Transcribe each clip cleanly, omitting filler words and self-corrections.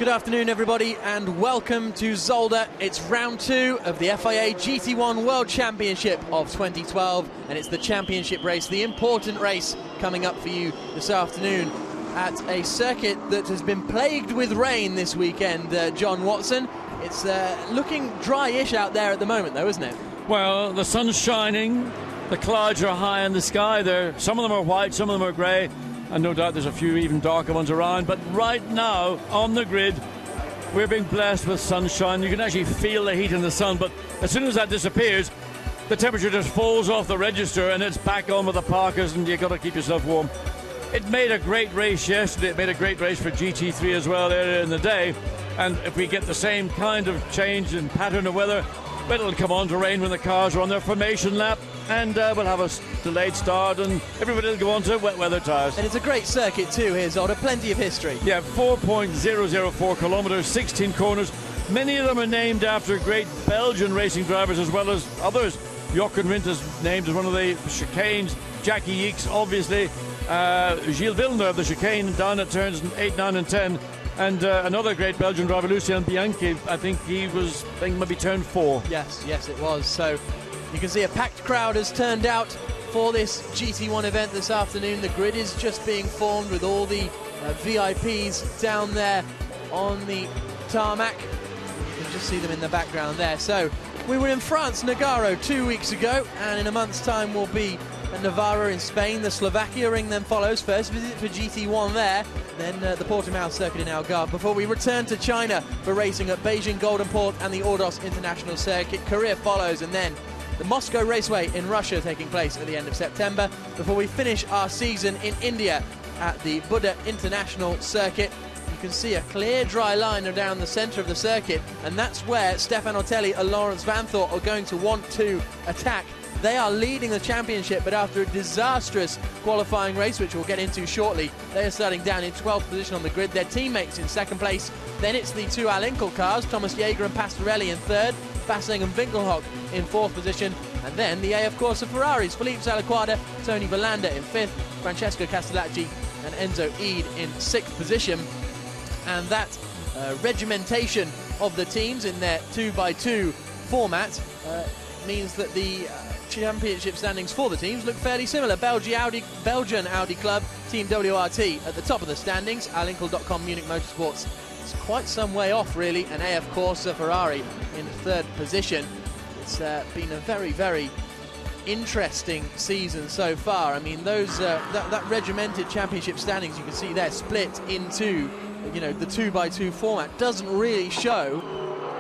Good afternoon, everybody, and welcome to Zolder. It's round 2 of the FIA GT1 World Championship of 2012, and it's the championship race, the important race coming up for you this afternoon at a circuit that has been plagued with rain this weekend. John Watson, it's looking dry-ish out there at the moment, though, isn't it? Well, the sun's shining, the clouds are high in the sky. Some of them are white, some of them are grey, and no doubt there's a few even darker ones around. But right now, on the grid, we're being blessed with sunshine. You can actually feel the heat in the sun, but as soon as that disappears, the temperature just falls off the register and it's back on with the parkas, and you've got to keep yourself warm. It made a great race yesterday. It made a great race for GT3 as well earlier in the day. And if we get the same kind of change in pattern of weather, it'll come on to rain when the cars are on their formation lap, and we'll have a delayed start, and everybody will go on to wet weather tyres. And it's a great circuit too here, Zolder, plenty of history. Yeah, 4.004 kilometres, 16 corners. Many of them are named after great Belgian racing drivers as well as others. Jochen Rindt is named as one of the chicanes. Jackie Yeeks, obviously. Gilles Villeneuve of the chicane down at turns 8, 9 and 10. And another great Belgian driver, Lucien Bianchi, I think maybe turn 4. Yes, it was. So you can see a packed crowd has turned out for this GT1 event this afternoon. The grid is just being formed with all the VIPs down there on the tarmac. You can just see them in the background there. So we were in France, Nogaro, 2 weeks ago, and in a month's time we'll be at Navarra in Spain. The Slovakia ring then follows. First visit for GT1 there, then the Portimao circuit in Algarve, before we return to China for racing at Beijing Golden Port and the Ordos International Circuit. Korea follows, and then the Moscow Raceway in Russia taking place at the end of September, before we finish our season in India at the Buddha International Circuit. You can see a clear dry line down the centre of the circuit, and that's where Stefan Otelli and Lawrence Vanthorpe are going to want to attack. They are leading the championship, but after a disastrous qualifying race, which we'll get into shortly, they are starting down in 12th position on the grid. Their teammates in second place. Then it's the two all-inkl cars, Thomas Jaeger and Pastorelli in third, Bassing and Winkelhock in fourth position. And then the AF Corsa Ferraris, Felipe Salaquada, Tony Verlander in fifth, Francesco Castellacci and Enzo Ede in sixth position. And that regimentation of the teams in their 2x2 format means that the championship standings for the teams look fairly similar. Belgian Audi Club, Team WRT at the top of the standings, all-inkl.com Munich Motorsports. It's quite some way off, really, and AF Corsa Ferrari in third position. It's been a very, very interesting season so far. I mean, those that regimented championship standings you can see there split into, the 2x2 format doesn't really show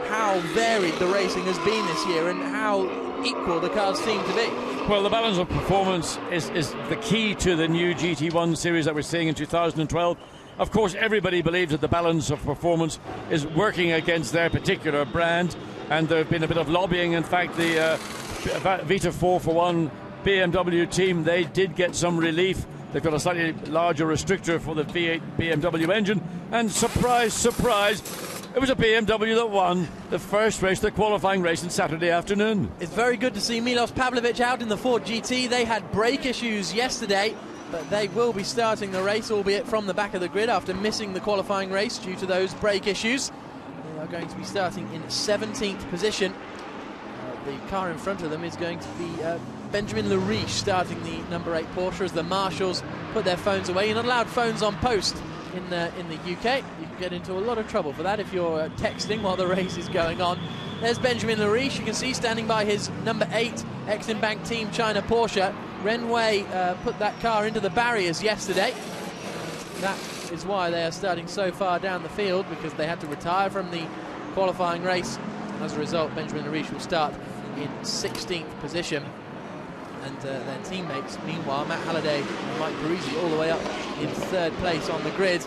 how varied the racing has been this year and how equal the cars seem to be. Well, the balance of performance is the key to the new GT1 series that we're seeing in 2012. Of course, everybody believes that the balance of performance is working against their particular brand, and there have been a bit of lobbying. In fact, the Vita 4for1 BMW team, they did get some relief. They've got a slightly larger restrictor for the V8 BMW engine, and surprise, surprise, it was a BMW that won the first race, the qualifying race on Saturday afternoon. It's very good to see Milos Pavlovic out in the Ford GT. They had brake issues yesterday, but they will be starting the race, albeit from the back of the grid, after missing the qualifying race due to those brake issues. They are going to be starting in 17th position. The car in front of them is going to be Benjamin Lariche starting the number 8 Porsche as the marshals put their phones away. You're not allowed phones on post in the UK. You can get into a lot of trouble for that if you're texting while the race is going on. There's Benjamin Lariche, you can see standing by his number 8 Exim Bank Team China Porsche. Ren Wei put that car into the barriers yesterday. That is why they are starting so far down the field, because they had to retire from the qualifying race. As a result, Benjamin Lariche will start in 16th position. And their teammates, meanwhile, Matt Halliday and Mike Parisy all the way up in third place on the grid.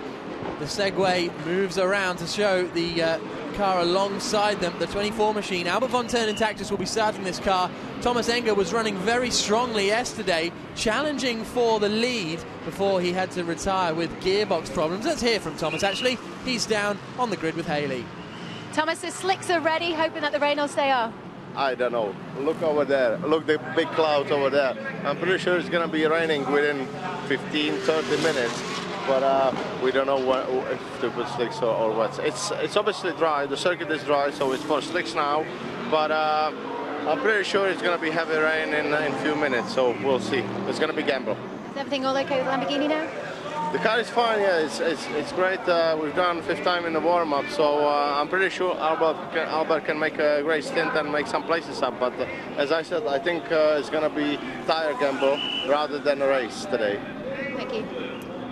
The Segway moves around to show the car alongside them, the 24 machine. Albert von Ternentactus will be starting this car. Thomas Enger was running very strongly yesterday, challenging for the lead before he had to retire with gearbox problems. Let's hear from Thomas, actually. He's down on the grid with Haley. Thomas, the slicks are ready, hoping that the rain will stay off. I don't know. Look over there. Look, the big clouds over there. I'm pretty sure it's going to be raining within 15, 30 minutes. but we don't know if to put slicks or wets. It's obviously dry. The circuit is dry, so it's for slicks now. But I'm pretty sure it's going to be heavy rain in a few minutes, so we'll see. It's going to be gamble. Is everything all okay with Lamborghini now? The car is fine, yeah, it's great. We've done 5th time in the warm-up, so I'm pretty sure Albert can make a great stint and make some places up. But as I said, I think it's going to be tire gamble rather than a race today. Thank you.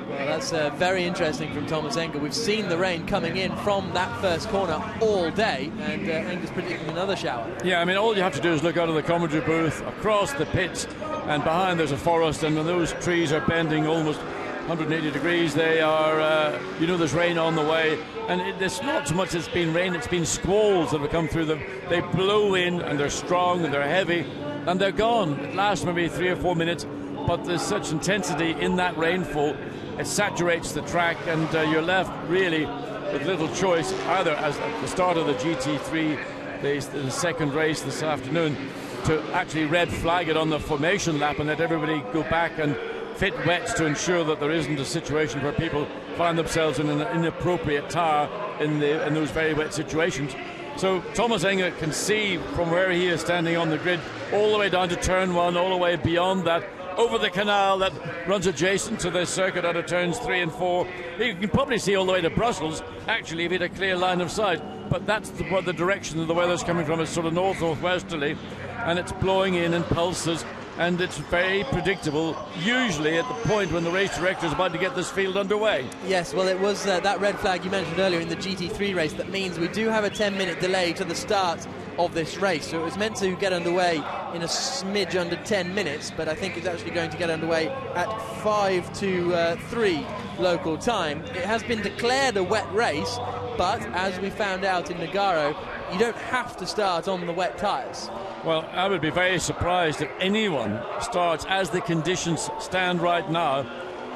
Well, that's very interesting from Thomas Engel. We've seen the rain coming in from that first corner all day, and Engel's predicting another shower. Yeah, I mean, all you have to do is look out of the commentary booth across the pits, and behind there's a forest, and when those trees are bending almost 180 degrees, they are, you know, there's rain on the way, and it's not so much it's been rain, it's been squalls that have come through them. They blow in, and they're strong, and they're heavy, and they're gone. It lasts maybe 3 or 4 minutes, but there's such intensity in that rainfall, it saturates the track, and you're left really with little choice, either as at the start of the GT3, the second race this afternoon, to actually red flag it on the formation lap and let everybody go back and fit wets to ensure that there isn't a situation where people find themselves in an inappropriate tire in those very wet situations. So Thomas Engel can see from where he is standing on the grid all the way down to turn 1, all the way beyond that, over the canal that runs adjacent to the circuit out of turns 3 and 4. You can probably see all the way to Brussels, actually, if you had a clear line of sight. But that's where the direction of the weather's coming from. It's sort of north-northwesterly, and it's blowing in pulses, and it's very predictable, usually at the point when the race director is about to get this field underway. Yes, well, it was that red flag you mentioned earlier in the GT3 race that means we do have a 10-minute delay to the start of this race. So it was meant to get underway in a smidge under 10 minutes, but I think it's actually going to get underway at 5 to 3 local time. It has been declared a wet race, but as we found out in Nogaro, you don't have to start on the wet tyres. Well, I would be very surprised if anyone starts, as the conditions stand right now,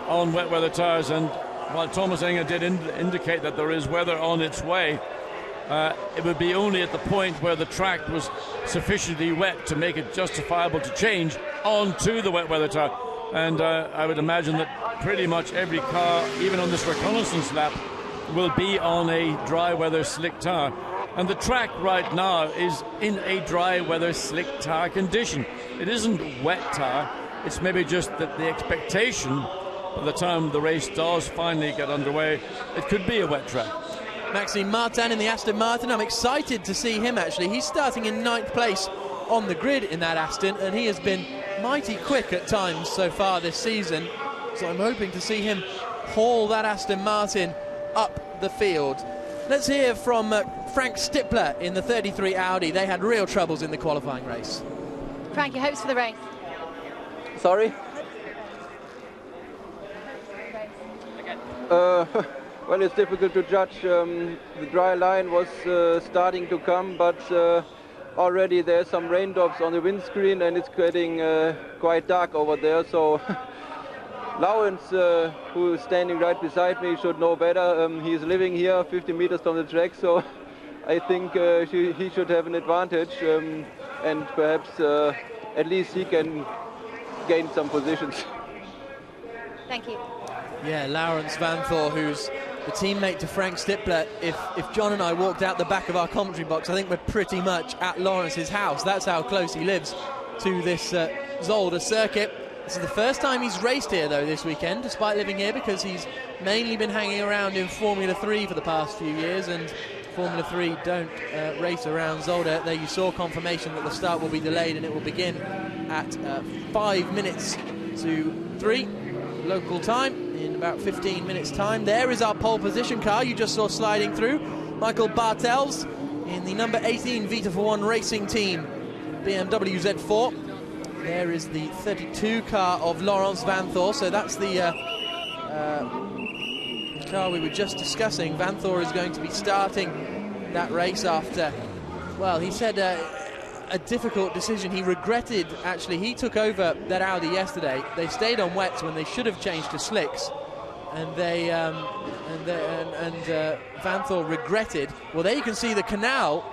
on wet weather tyres. And while Thomas Engel did indicate that there is weather on its way, it would be only at the point where the track was sufficiently wet to make it justifiable to change onto the wet weather tyre. And I would imagine that pretty much every car, even on this reconnaissance lap, will be on a dry weather slick tyre. And the track right now is in a dry weather slick tyre condition. It isn't wet tyre, it's maybe just that the expectation by the time the race does finally get underway, it could be a wet track. Maxime Martin in the Aston Martin, I'm excited to see him actually. He's starting in 9th place on the grid in that Aston, and he has been mighty quick at times so far this season. So I'm hoping to see him haul that Aston Martin up the field. Let's hear from Frank Stippler in the 33 Audi. They had real troubles in the qualifying race. Frank, your hopes for the race? Sorry? Well, it's difficult to judge. The dry line was starting to come, but already there's some raindrops on the windscreen and it's getting quite dark over there. So Lawrence, who is standing right beside me, should know better. He's living here 50 meters from the track, so I think he should have an advantage, and perhaps at least he can gain some positions. Thank you. Yeah, Laurens Vanthoor, who's the teammate to Frank Stippler. If John and I walked out the back of our commentary box, I think we're pretty much at Lawrence's house. That's how close he lives to this Zolder circuit. This is the first time he's raced here, though, this weekend, despite living here, because he's mainly been hanging around in Formula 3 for the past few years, and Formula 3 don't race around Zolder. There you saw confirmation that the start will be delayed, and it will begin at 5 minutes to 3 local time in about 15 minutes' time. There is our pole position car you just saw sliding through. Michael Bartels in the number 18 Vita for One racing team, BMW Z4. There is the 32 car of Laurens Vanthoor, so that's the car we were just discussing. Vanthoor is going to be starting that race after, well, he said a difficult decision. He regretted, actually, he took over that Audi yesterday. They stayed on wets when they should have changed to slicks, and Vanthoor regretted. Well, there you can see the canal,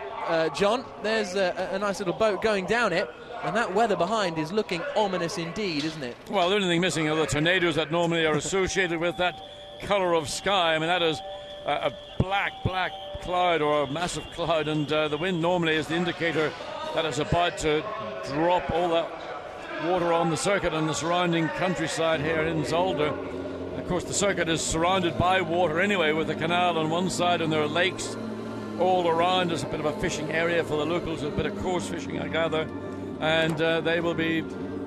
John. There's a nice little boat going down it. And that weather behind is looking ominous indeed, isn't it? Well, the only thing missing are the tornadoes that normally are associated with that colour of sky. I mean, that is a black cloud or a massive cloud, and the wind normally is the indicator that it's about to drop all that water on the circuit and the surrounding countryside here in Zolder. Of course, the circuit is surrounded by water anyway, with the canal on one side, and there are lakes all around. There's a bit of a fishing area for the locals, a bit of coarse fishing, I gather, and they will be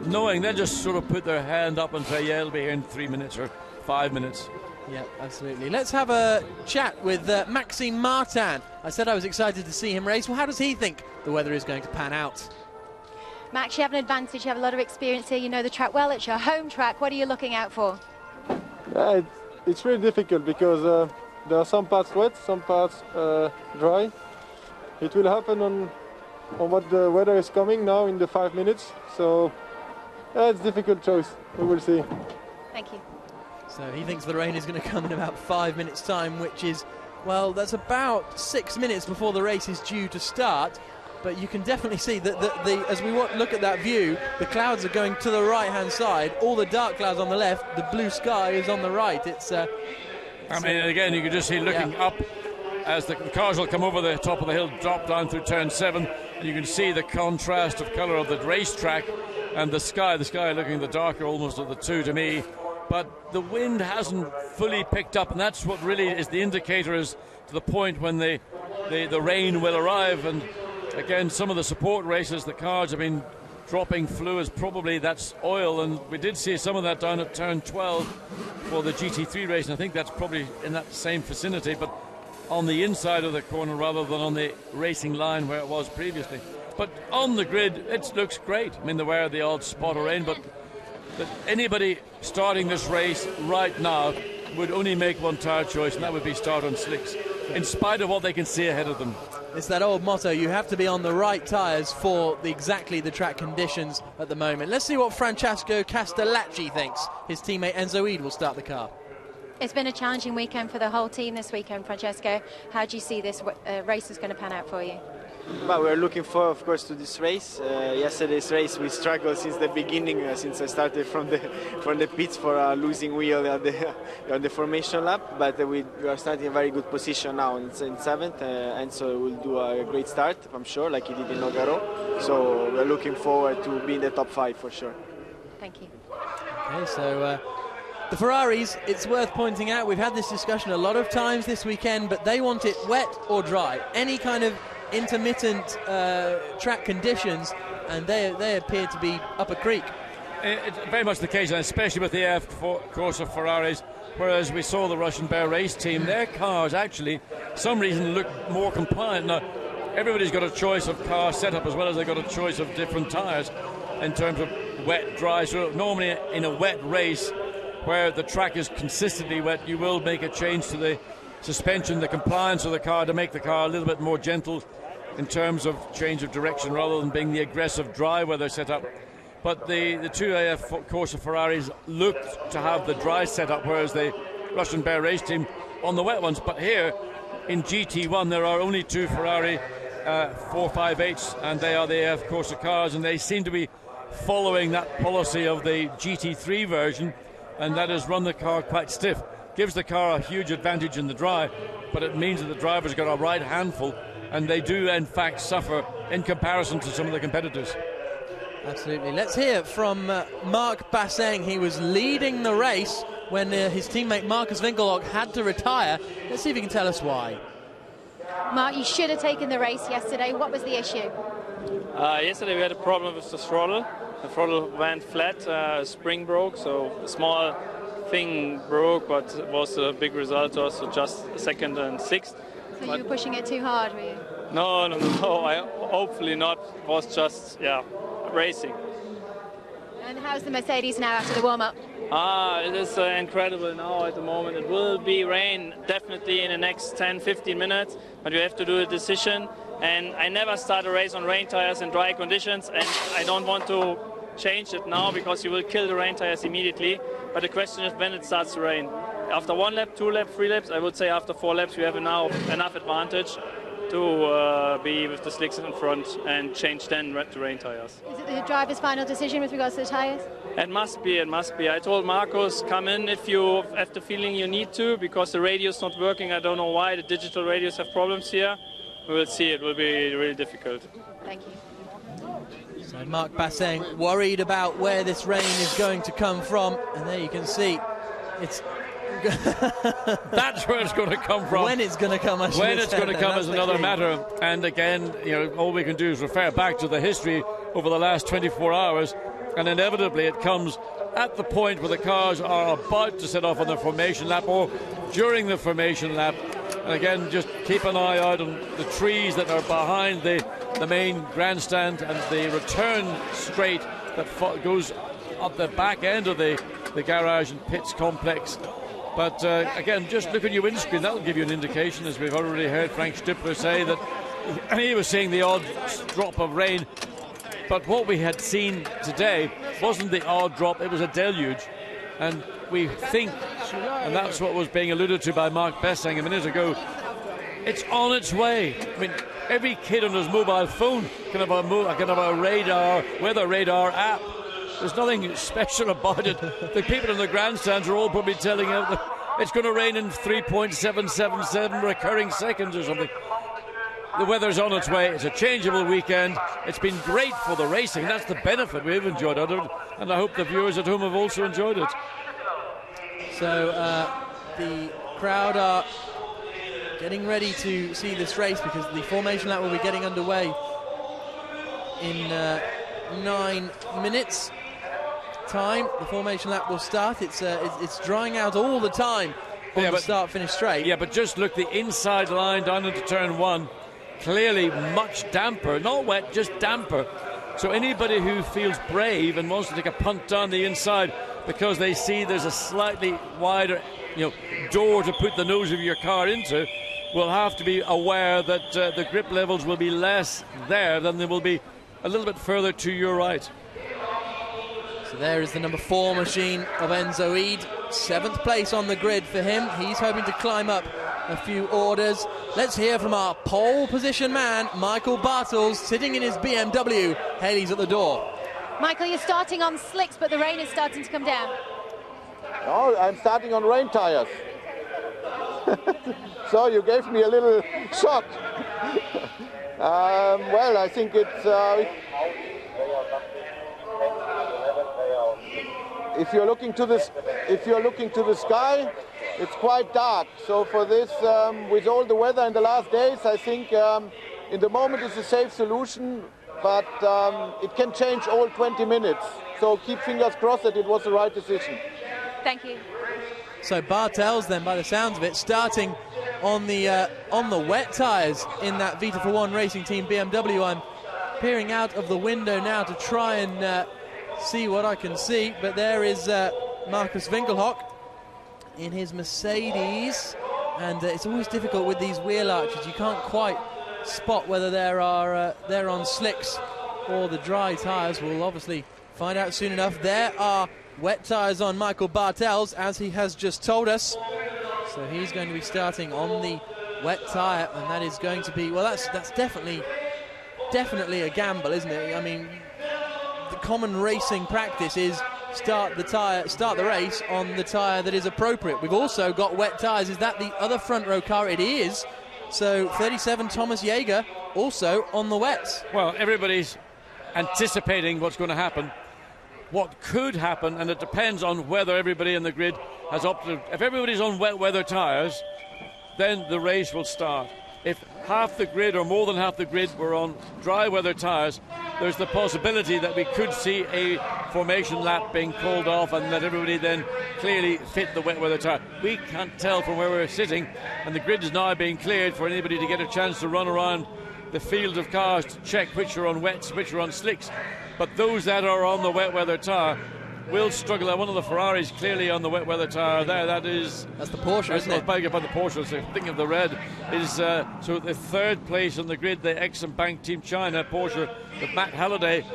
knowing, they'll just sort of put their hand up and say, yeah, it'll be here in 3 minutes or 5 minutes. Yeah, absolutely. Let's have a chat with Maxime Martin. I said I was excited to see him race. Well, how does he think the weather is going to pan out? Max, you have an advantage. You have a lot of experience here. You know the track well. It's your home track. What are you looking out for? It's really difficult because there are some parts wet, some parts dry. It will happen on what the weather is coming now in the 5 minutes. So it's a difficult choice. We will see. Thank you. So he thinks the rain is going to come in about 5 minutes' time, which is, well, that's about 6 minutes before the race is due to start. But you can definitely see that as we look at that view, the clouds are going to the right-hand side. All the dark clouds on the left, the blue sky is on the right. I mean, again, you can just see looking up as the cars will come over the top of the hill, drop down through turn 7, and you can see the contrast of colour of the racetrack and the sky looking the darker almost of the two to me. But the wind hasn't fully picked up, and that's what really is the indicator as to the point when the rain will arrive. And again, some of the support races, the cars have been dropping fluids, probably that's oil, and we did see some of that down at turn 12 for the GT3 race, and I think that's probably in that same vicinity, but on the inside of the corner rather than on the racing line where it was previously. But on the grid, it looks great. I mean, there were the odd spot of rain, but anybody starting this race right now would only make one tyre choice, and that would be start on slicks, in spite of what they can see ahead of them. It's that old motto, you have to be on the right tyres for exactly the track conditions at the moment. Let's see what Francesco Castellacci thinks. His teammate Enzo Eid will start the car. It's been a challenging weekend for the whole team this weekend, Francesco. How do you see this race is going to pan out for you? Well, we're looking forward, of course, to this race. Yesterday's race, we struggled since the beginning, since I started from the pits for a losing wheel on the formation lap. But we are starting a very good position now in 7th, and so we'll do a great start, I'm sure, like he did in Nogaro. So we're looking forward to be in the top 5 for sure. Thank you. Okay, so the Ferraris, it's worth pointing out, we've had this discussion a lot of times this weekend, but they want it wet or dry. Any kind of intermittent track conditions, and they appear to be up a creek. It's very much the case, and especially with the Corsa Ferraris, whereas we saw the Russian Bear race team, their cars actually, some reason, look more compliant. Now, everybody's got a choice of car setup as well as they've got a choice of different tyres in terms of wet, dry. So normally in a wet race where the track is consistently wet, you will make a change to the suspension, the compliance of the car, to make the car a little bit more gentle in terms of change of direction rather than being the aggressive dry weather setup. But the two AF Corsa Ferraris looked to have the dry setup, whereas the Russian Bear race team on the wet ones. But here in GT1 there are only two Ferrari 458s, and they are the AF Corsa cars, and they seem to be following that policy of the GT3 version, and that has run the car quite stiff. Gives the car a huge advantage in the dry, but it means that the driver's got a right handful, and they do in fact suffer in comparison to some of the competitors. Absolutely. Let's hear from Mark Basseng. He was leading the race when his teammate Marcus Winkelhock had to retire. Let's see if he can tell us why. Mark, you should have taken the race yesterday. What was the issue? Yesterday we had a problem with the throttle. The throttle went flat, spring broke, so a small thing broke, but it was a big result also, just 2nd and 6th. So you were pushing it too hard, were you? No, hopefully not. It was just, racing. And how's the Mercedes now after the warm-up? It is incredible now at the moment. It will be rain definitely in the next 10-15 minutes, but you have to do a decision. And I never start a race on rain tires in dry conditions, and I don't want to change it now because you will kill the rain tires immediately. But the question is when it starts to rain. After 1 lap, 2 laps, 3 laps, I would say after 4 laps you have now enough advantage to be with the slicks in front and change then to rain tires. Is it the driver's final decision with regards to the tires? It must be, it must be. I told Marcus, come in if you have the feeling you need to, because the radio's not working. I don't know why. The digital radios have problems here. We will see. It will be really difficult. Thank you. So Marc Bassin worried about where this rain is going to come from. And there you can see it's... That's where it's going to come from. When it's going to come, when it's going to come is another matter. And again, you know, all we can do is refer back to the history over the last 24 hours. And inevitably it comes at the point where the cars are about to set off on the formation lap or during the formation lap. And again, just keep an eye out on the trees that are behind the main grandstand and the return straight that goes up the back end of the garage and pits complex. But again, just look at your windscreen. That'll give you an indication, as we've already heard Frank Stippler say, that he was seeing the odd drop of rain. But what we had seen today wasn't the odd drop, it was a deluge. And we think, and that's what was being alluded to by Marc Bassin a minute ago, it's on its way. I mean, every kid on his mobile phone can have a radar, weather radar app. There's nothing special about it. The people in the grandstands are all probably telling out that it's going to rain in 3.777 recurring seconds or something. The weather's on its way. It's a changeable weekend. It's been great for the racing. That's the benefit we've enjoyed out of it, and I hope the viewers at home have also enjoyed it. So the crowd are getting ready to see this race because the formation lap will be getting underway in 9 minutes time. The formation lap will start. It's drying out all the time on the start-finish straight. Yeah, but just look, the inside line down into turn 1, clearly much damper, not wet, just damper. So anybody who feels brave and wants to take a punt down the inside because they see there's a slightly wider, door to put the nose of your car into, will have to be aware that the grip levels will be less there than they will be a little bit further to your right. So there is the number 4 machine of Enzo Eid. 7th place on the grid for him. He's hoping to climb up a few orders. Let's hear from our pole position man, Michael Bartels, sitting in his BMW. Haley's at the door. Michael, you're starting on slicks, but the rain is starting to come down. Oh, I'm starting on rain tires. So you gave me a little shock. Well, I think it's... if you're looking to the sky, it's quite dark. So for this, with all the weather in the last days, I think in the moment it's a safe solution, but it can change all 20 minutes. So keep fingers crossed that it was the right decision. Thank you. So Bartels then, by the sounds of it, starting on the wet tyres in that Vita for One Racing Team BMW. I'm peering out of the window now to try and see what I can see, but there is Marcus Winkelhock in his Mercedes, and it's always difficult with these wheel arches. You can't quite spot whether they're on slicks or the dry tyres. We'll obviously find out soon enough. There are wet tyres on Michael Bartels, as he has just told us. So he's going to be starting on the wet tyre, and that is going to be, well, that's definitely a gamble, isn't it? I mean, the common racing practice is start the race on the tyre that is appropriate. We've also got wet tyres. Is that the other front row car? It is. So 37 Thomas Jaeger also on the wets. Well, everybody's anticipating what's going to happen. What could happen, and it depends on whether everybody in the grid has opted. If everybody's on wet weather tyres, then the race will start. If half the grid or more than half the grid were on dry weather tyres, there's the possibility that we could see a formation lap being called off and that everybody then clearly fit the wet weather tyre. We can't tell from where we're sitting, and the grid is now being cleared for anybody to get a chance to run around the field of cars to check which are on wets, which are on slicks. But those that are on the wet weather tyre will struggle. One of the Ferraris clearly on the wet weather tyre there. That's the Porsche, isn't it? I beg about the Porsche. So thinking of the red is so the 3rd place on the grid, the Exim Bank Team China Porsche with Matt Halliday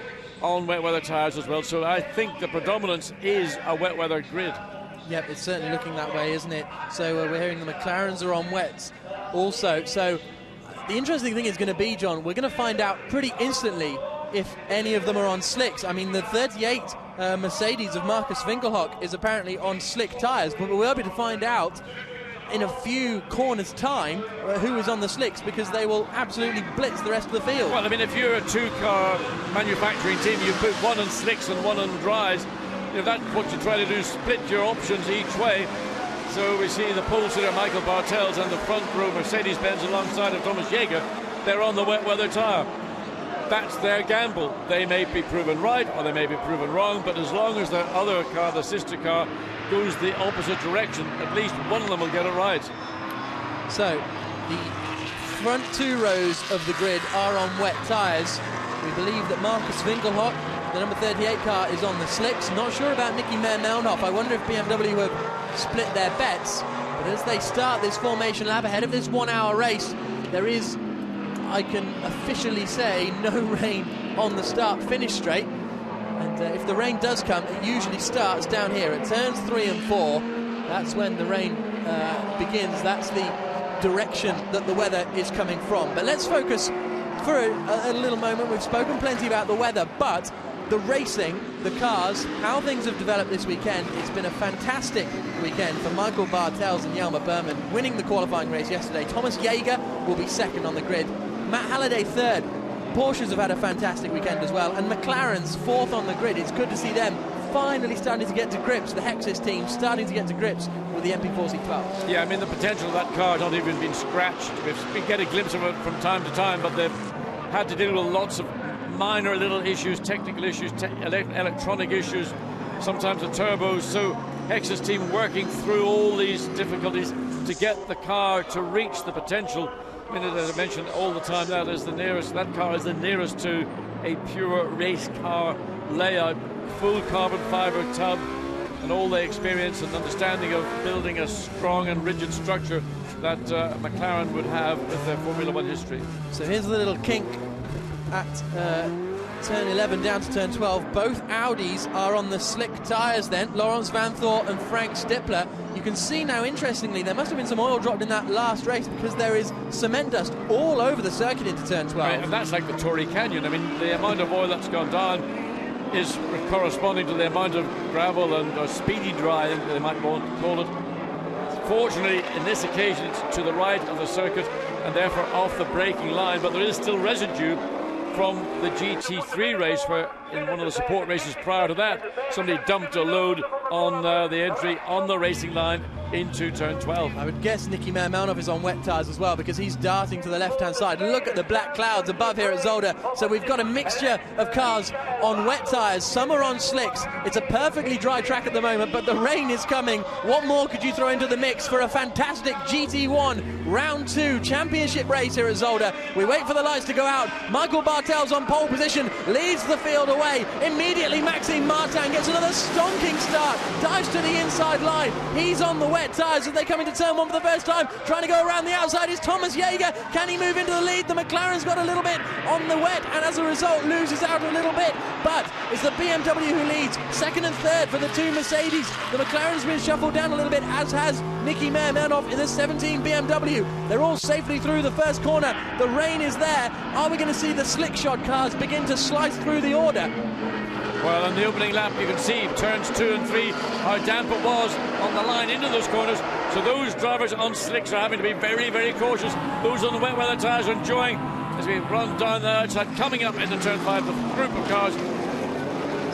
on wet weather tyres as well. So I think the predominance is a wet weather grid. Yep, it's certainly looking that way, isn't it? So we're hearing the McLarens are on wets also. So the interesting thing is going to be, John, we're going to find out pretty instantly if any of them are on slicks. I mean, the 38 Mercedes of Markus Winkelhock is apparently on slick tyres, but we'll be able to find out in a few corners' time who is on the slicks, because they will absolutely blitz the rest of the field. Well, I mean, if you're a two-car manufacturing team, you put one on slicks and one on dries. If that's what you try to do, split your options each way. So we see the pole sitter Michael Bartels and the front row Mercedes-Benz alongside of Thomas Jaeger. They're on the wet weather tyre. That's their gamble. They may be proven right or they may be proven wrong, but as long as the other car, the sister car, goes the opposite direction, at least one of them will get it right. So the front two rows of the grid are on wet tyres. We believe that Markus Winkelhock, the number 38 car, is on the slicks. Not sure about Nicky Meyer-Melnhof. I wonder if BMW have split their bets. But as they start this formation lap ahead of this 1 hour race, there is, I can officially say, no rain on the start-finish straight. And if the rain does come, it usually starts down here at turns 3 and 4. That's when the rain begins. That's the direction that the weather is coming from. But let's focus for a little moment. We've spoken plenty about the weather, but the racing, the cars, how things have developed this weekend. It's been a fantastic weekend for Michael Bartels and Jelmer Berman, winning the qualifying race yesterday. Thomas Jaeger will be second on the grid. Matt Halliday third. Porsches have had a fantastic weekend as well, and McLaren's fourth on the grid. It's good to see them finally starting to get to grips, the Hexis team starting to get to grips with the MP4C12. Yeah, I mean, the potential of that car has not even been scratched. We get a glimpse of it from time to time, but they've had to deal with lots of minor little issues, technical issues, electronic issues, sometimes the turbos. So Hexis team working through all these difficulties to get the car to reach the potential. I mean, as I mentioned all the time, that car is the nearest to a pure race car layout, full carbon fiber tub, and all the experience and understanding of building a strong and rigid structure that McLaren would have with their Formula One history. So here's the little kink at turn 11 down to turn 12. Both Audis are on the slick tyres then, Laurens Vanthoor and Frank Stippler. You can see now, interestingly, there must have been some oil dropped in that last race, because there is cement dust all over the circuit into turn 12. Right, and that's like the Torrey Canyon. I mean, the amount of oil that's gone down is corresponding to the amount of gravel and speedy dry, I think they might want to call it. Fortunately, in this occasion, it's to the right of the circuit and therefore off the braking line, but there is still residue from the GT3 race, where in one of the support races prior to that, somebody dumped a load on the entry on the racing line into turn 12. I would guess Nicky Meyer-Melnhof is on wet tyres as well, because he's darting to the left-hand side. Look at the black clouds above here at Zolder. So we've got a mixture of cars on wet tyres. Some are on slicks. It's a perfectly dry track at the moment, but the rain is coming. What more could you throw into the mix for a fantastic GT1 Round 2 championship race here at Zolder? We wait for the lights to go out. Michael Bartels on pole position, leads the field away. Immediately Maxime Martin gets another stonking start, dives to the inside line. He's on the wet tyres as they come into turn 1 for the first time. Trying to go around the outside is Thomas Jaeger. Can he move into the lead? The McLaren's got a little bit on the wet, and as a result loses out a little bit. But it's the BMW who leads. Second and third for the two Mercedes. The McLaren's been shuffled down a little bit, as has Nicky Meyer-Melnhof in the 17 BMW. They're all safely through the first corner. The rain is there. Are we going to see the slick shot cars begin to slice through the order? Well, on the opening lap, you can see turns 2 and 3, how damp it was on the line into those corners. So those drivers on slicks are having to be very, very cautious. Those on the wet weather tyres are enjoying as we run down the outside, coming up into turn 5, the group of cars.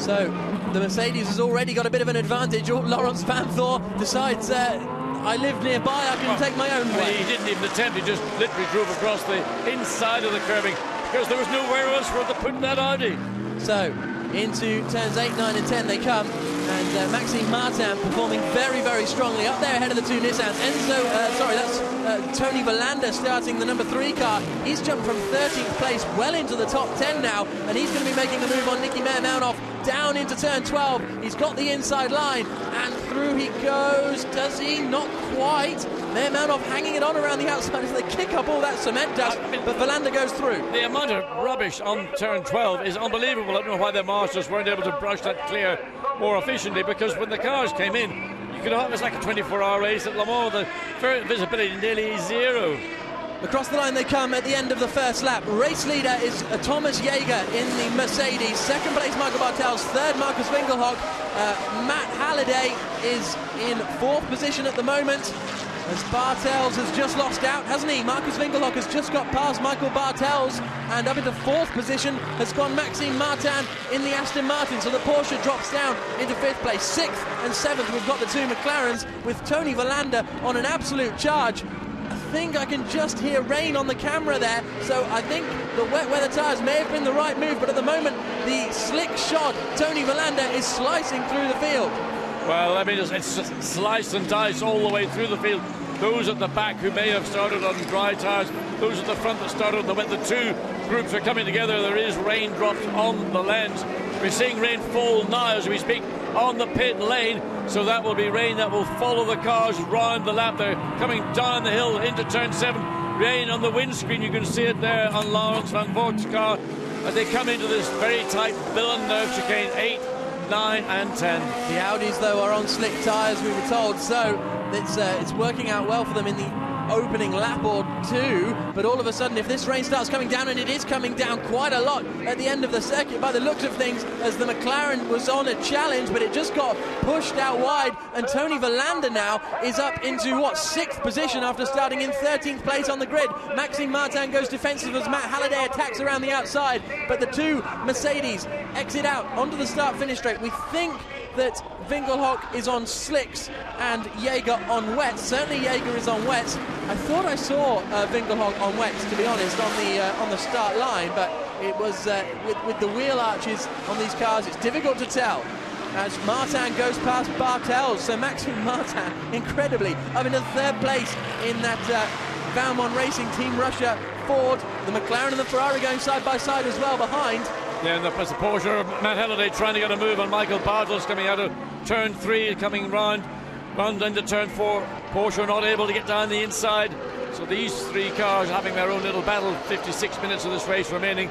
So the Mercedes has already got a bit of an advantage. Laurens Vanthoor decides, I live nearby, I can take my own way. He didn't even attempt, he just literally drove across the inside of the curbing, because there was nowhere else for him to put that Audi. So into turns 8, 9 and 10 they come, and Maxime Martin performing very, very strongly up there ahead of the two Nissans. That's Tony Verlander starting the number 3 car. He's jumped from 13th place well into the top 10 now, and he's going to be making the move on Nicky Meyer-Melnhof down into turn 12. He's got the inside line, and through he goes. Does he? Not quite. Meyer-Melnhof hanging it on around the outside as they kick up all that cement dust, but Verlander goes through. The amount of rubbish on turn 12 is unbelievable. I don't know why the Masters weren't able to brush that clear more efficiently, because when the cars came in, you could have, it was like a 24-hour race at Le Mans. The visibility nearly zero. Across the line they come at the end of the first lap. Race leader is Thomas Jaeger in the Mercedes. Second place Michael Bartels. Third Marcus Winkelhock. Matt Halliday is in fourth position at the moment, as Bartels has just lost out, hasn't he? Marcus Winkelhock has just got past Michael Bartels, and up into fourth position has gone Maxime Martin in the Aston Martin. So the Porsche drops down into fifth place. Sixth and seventh, we've got the two McLarens with Tony Verlander on an absolute charge. I think I can just hear rain on the camera there, so I think the wet weather tyres may have been the right move, but at the moment the slick shod Tony Verlander is slicing through the field. Well, I mean, it's just slice and dice all the way through the field. Those at the back who may have started on dry tyres, those at the front that started on the wet, the two groups are coming together. There is raindrops on the lens. We're seeing rain fall now as we speak on the pit lane, so that will be rain that will follow the cars round the lap. They're coming down the hill into turn 7. Rain on the windscreen, you can see it there on Laurens van Voort's car as they come into this very tight Villeneuve chicane, 8, 9 and 10. The Audis though are on slick tyres, we were told, so it's working out well for them in the opening lap or two, but all of a sudden if this rain starts coming down, and it is coming down quite a lot at the end of the circuit by the looks of things, as the McLaren was on a challenge but it just got pushed out wide, and Tony Verlander now is up into what, 6th position after starting in 13th place on the grid. Maxime Martin goes defensive as Matt Halliday attacks around the outside, but the two Mercedes exit out onto the start-finish straight. We think that Winkelhock is on slicks and Jaeger on wets. Certainly Jaeger is on wets. I thought I saw Winkelhock on wets, to be honest, on the start line, but it was with the wheel arches on these cars, it's difficult to tell. As Martin goes past Bartels, so Maxime Martin, incredibly, up into third place in that Valmont Racing Team Russia Ford. The McLaren and the Ferrari going side by side as well behind. Yeah, and the Porsche, Matt Halliday trying to get a move on Michael Bartels coming out of turn 3, coming round into turn 4. Porsche not able to get down the inside. So these three cars having their own little battle. 56 minutes of this race remaining,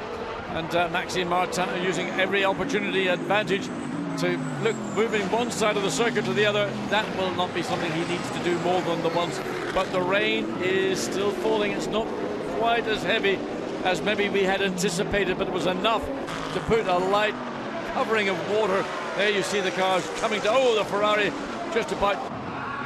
and Maxime Martin using every opportunity advantage to look, moving one side of the circuit to the other. That will not be something he needs to do more than the once. But the rain is still falling. It's not quite as heavy as maybe we had anticipated, but it was enough to put a light covering of water. There you see the cars coming to, the Ferrari just about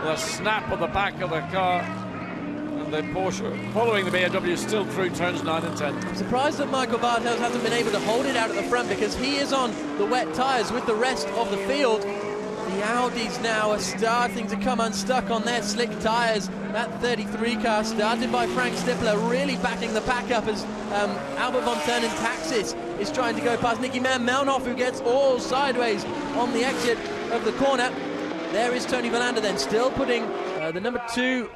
with a snap on the back of the car, and the Porsche following the BMW still through turns 9 and 10. I'm surprised that Michael Bartels hasn't been able to hold it out at the front, because he is on the wet tyres with the rest of the field. The Audis now are starting to come unstuck on their slick tyres. That 33 car, started by Frank Stippler, really backing the pack up as Albert von Thurn and Taxis is trying to go past Nicky Melnhoff, who gets all sideways on the exit of the corner. There is Tony Verlander then, still putting the number 2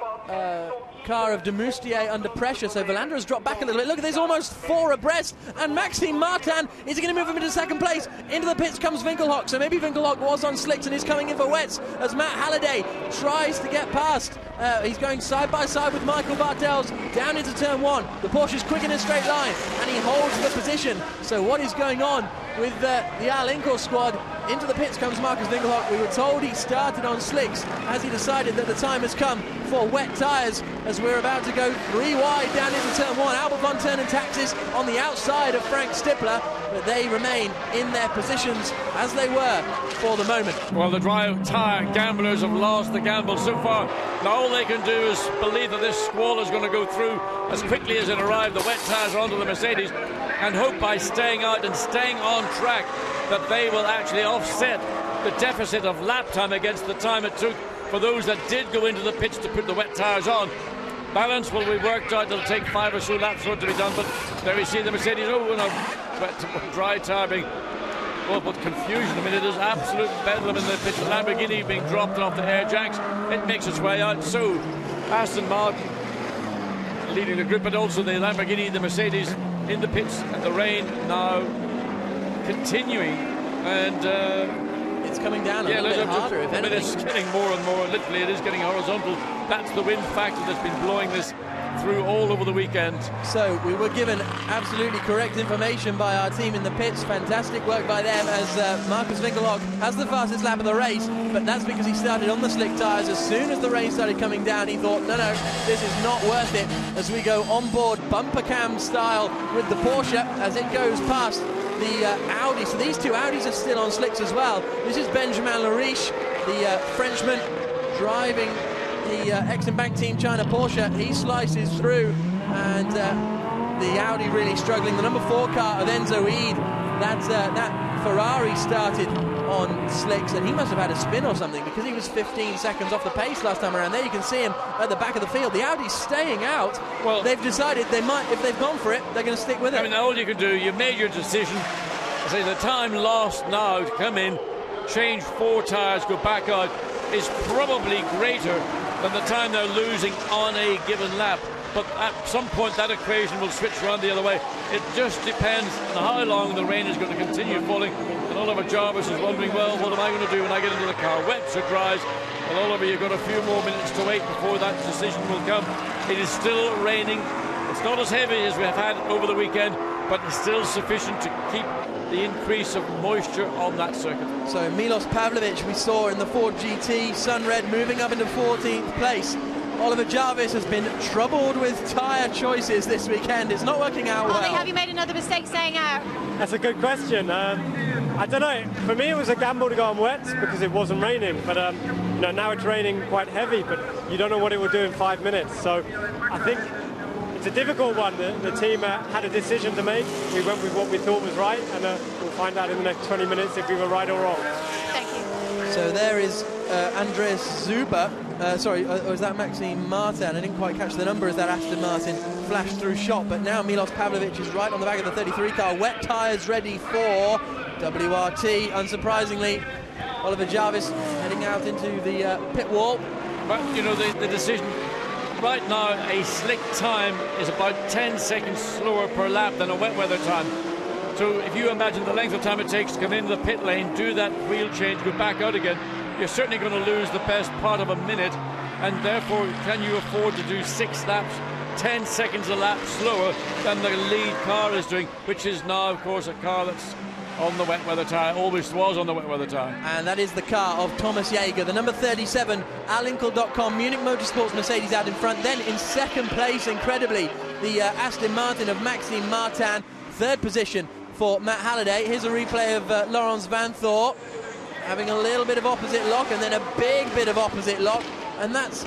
car of de Moustier under pressure. So Verlander has dropped back a little bit. Look, there's almost 4 abreast, and Maxime Martin, is he going to move him into second place? Into the pits comes Winkelhock, so maybe Winkelhock was on slicks and is coming in for wets as Matt Halliday tries to get past. He's going side by side with Michael Bartels down into turn 1. The Porsche's quick in a straight line, and he holds the position. So what is going on with the all-inkl squad? Into the pits comes Marcus Winkelhock. We were told he started on slicks as he decided that the time has come for wet tyres, as we're about to go 3 wide down into turn 1. Albert von Thurn and Taxis on the outside of Frank Stippler, but they remain in their positions as they were for the moment. Well, the dry tyre gamblers have lost the gamble so far. Now all they can do is believe that this squall is going to go through as quickly as it arrived. The wet tyres are onto the Mercedes, and hope by staying out and staying on track that they will actually offset the deficit of lap time against the time it took for those that did go into the pits to put the wet tyres on. Balance will be worked out. It'll take 5 or so laps for it to be done, but there we see the Mercedes, and a wet, dry tyre being, but confusion. I mean, it is absolute bedlam in the pits. The Lamborghini being dropped off the air jacks. It makes its way out. So Aston Martin leading the group, but also the Lamborghini, the Mercedes in the pits, and the rain now continuing, and it's coming down a little bit harder. It's getting more and more. Literally, it is getting horizontal. That's the wind factor that's been blowing this through all over the weekend. So we were given absolutely correct information by our team in the pits. Fantastic work by them, as Marcus Winkelhock has the fastest lap of the race, but that's because he started on the slick tyres. As soon as the rain started coming down, he thought, no, this is not worth it, as we go on board bumper cam style with the Porsche as it goes past the Audi. So these two Audis are still on slicks as well. This is Benjamin Lariche, the Frenchman driving the Exim Bank Team China Porsche. He slices through, and the Audi really struggling. The number 4 car of Enzo Eid, that Ferrari started on slicks, and he must have had a spin or something, because he was 15 seconds off the pace last time around. There you can see him at the back of the field. The Audi's staying out. Well, they've decided they might, if they've gone for it, they're going to stick with it. I mean, all you can do, you made your decision. I say the time lost now to come in, change 4 tyres, go back out, is probably greater than the time they're losing on a given lap. But at some point that equation will switch around the other way. It just depends on how long the rain is going to continue falling. And Oliver Jarvis is wondering, well, what am I going to do when I get into the car? Wets or dries? Well, Oliver, you've got a few more minutes to wait before that decision will come. It is still raining. It's not as heavy as we have had over the weekend, but it's still sufficient to keep the increase of moisture on that circuit. So Milos Pavlovic, we saw in the Ford GT, Sunred, moving up into 14th place. Oliver Jarvis has been troubled with tyre choices this weekend. It's not working out well. Ollie, have you made another mistake staying out? That's a good question. I don't know. For me, it was a gamble to go on wet because it wasn't raining. But now it's raining quite heavy, but you don't know what it will do in 5 minutes. So I think it's a difficult one. The team had a decision to make. We went with what we thought was right, and we'll find out in the next 20 minutes if we were right or wrong. Thank you. So there is Andres Zuber. Or is that Maxime Martin? I didn't quite catch the number as that Aston Martin flashed through shot, but now Milos Pavlovic is right on the back of the 33 car. Wet tyres ready for WRT. Unsurprisingly, Oliver Jarvis heading out into the pit wall. But, you know, the decision right now, a slick time is about 10 seconds slower per lap than a wet weather time. So if you imagine the length of time it takes to come into the pit lane, do that wheel change, go back out again, you're certainly going to lose the best part of a minute, and therefore can you afford to do 6 laps 10 seconds a lap slower than the lead car is doing, which is now of course a car that's on the wet weather tyre, always was on the wet weather tyre. And that is the car of Thomas Jaeger, the number 37 all-inkl.com Munich Motorsports Mercedes out in front. Then in second place, incredibly, the Aston Martin of Maxime Martin. Third position for Matt Halliday. Here's a replay of Laurens Van Thor having a little bit of opposite lock, and then a big bit of opposite lock, and that's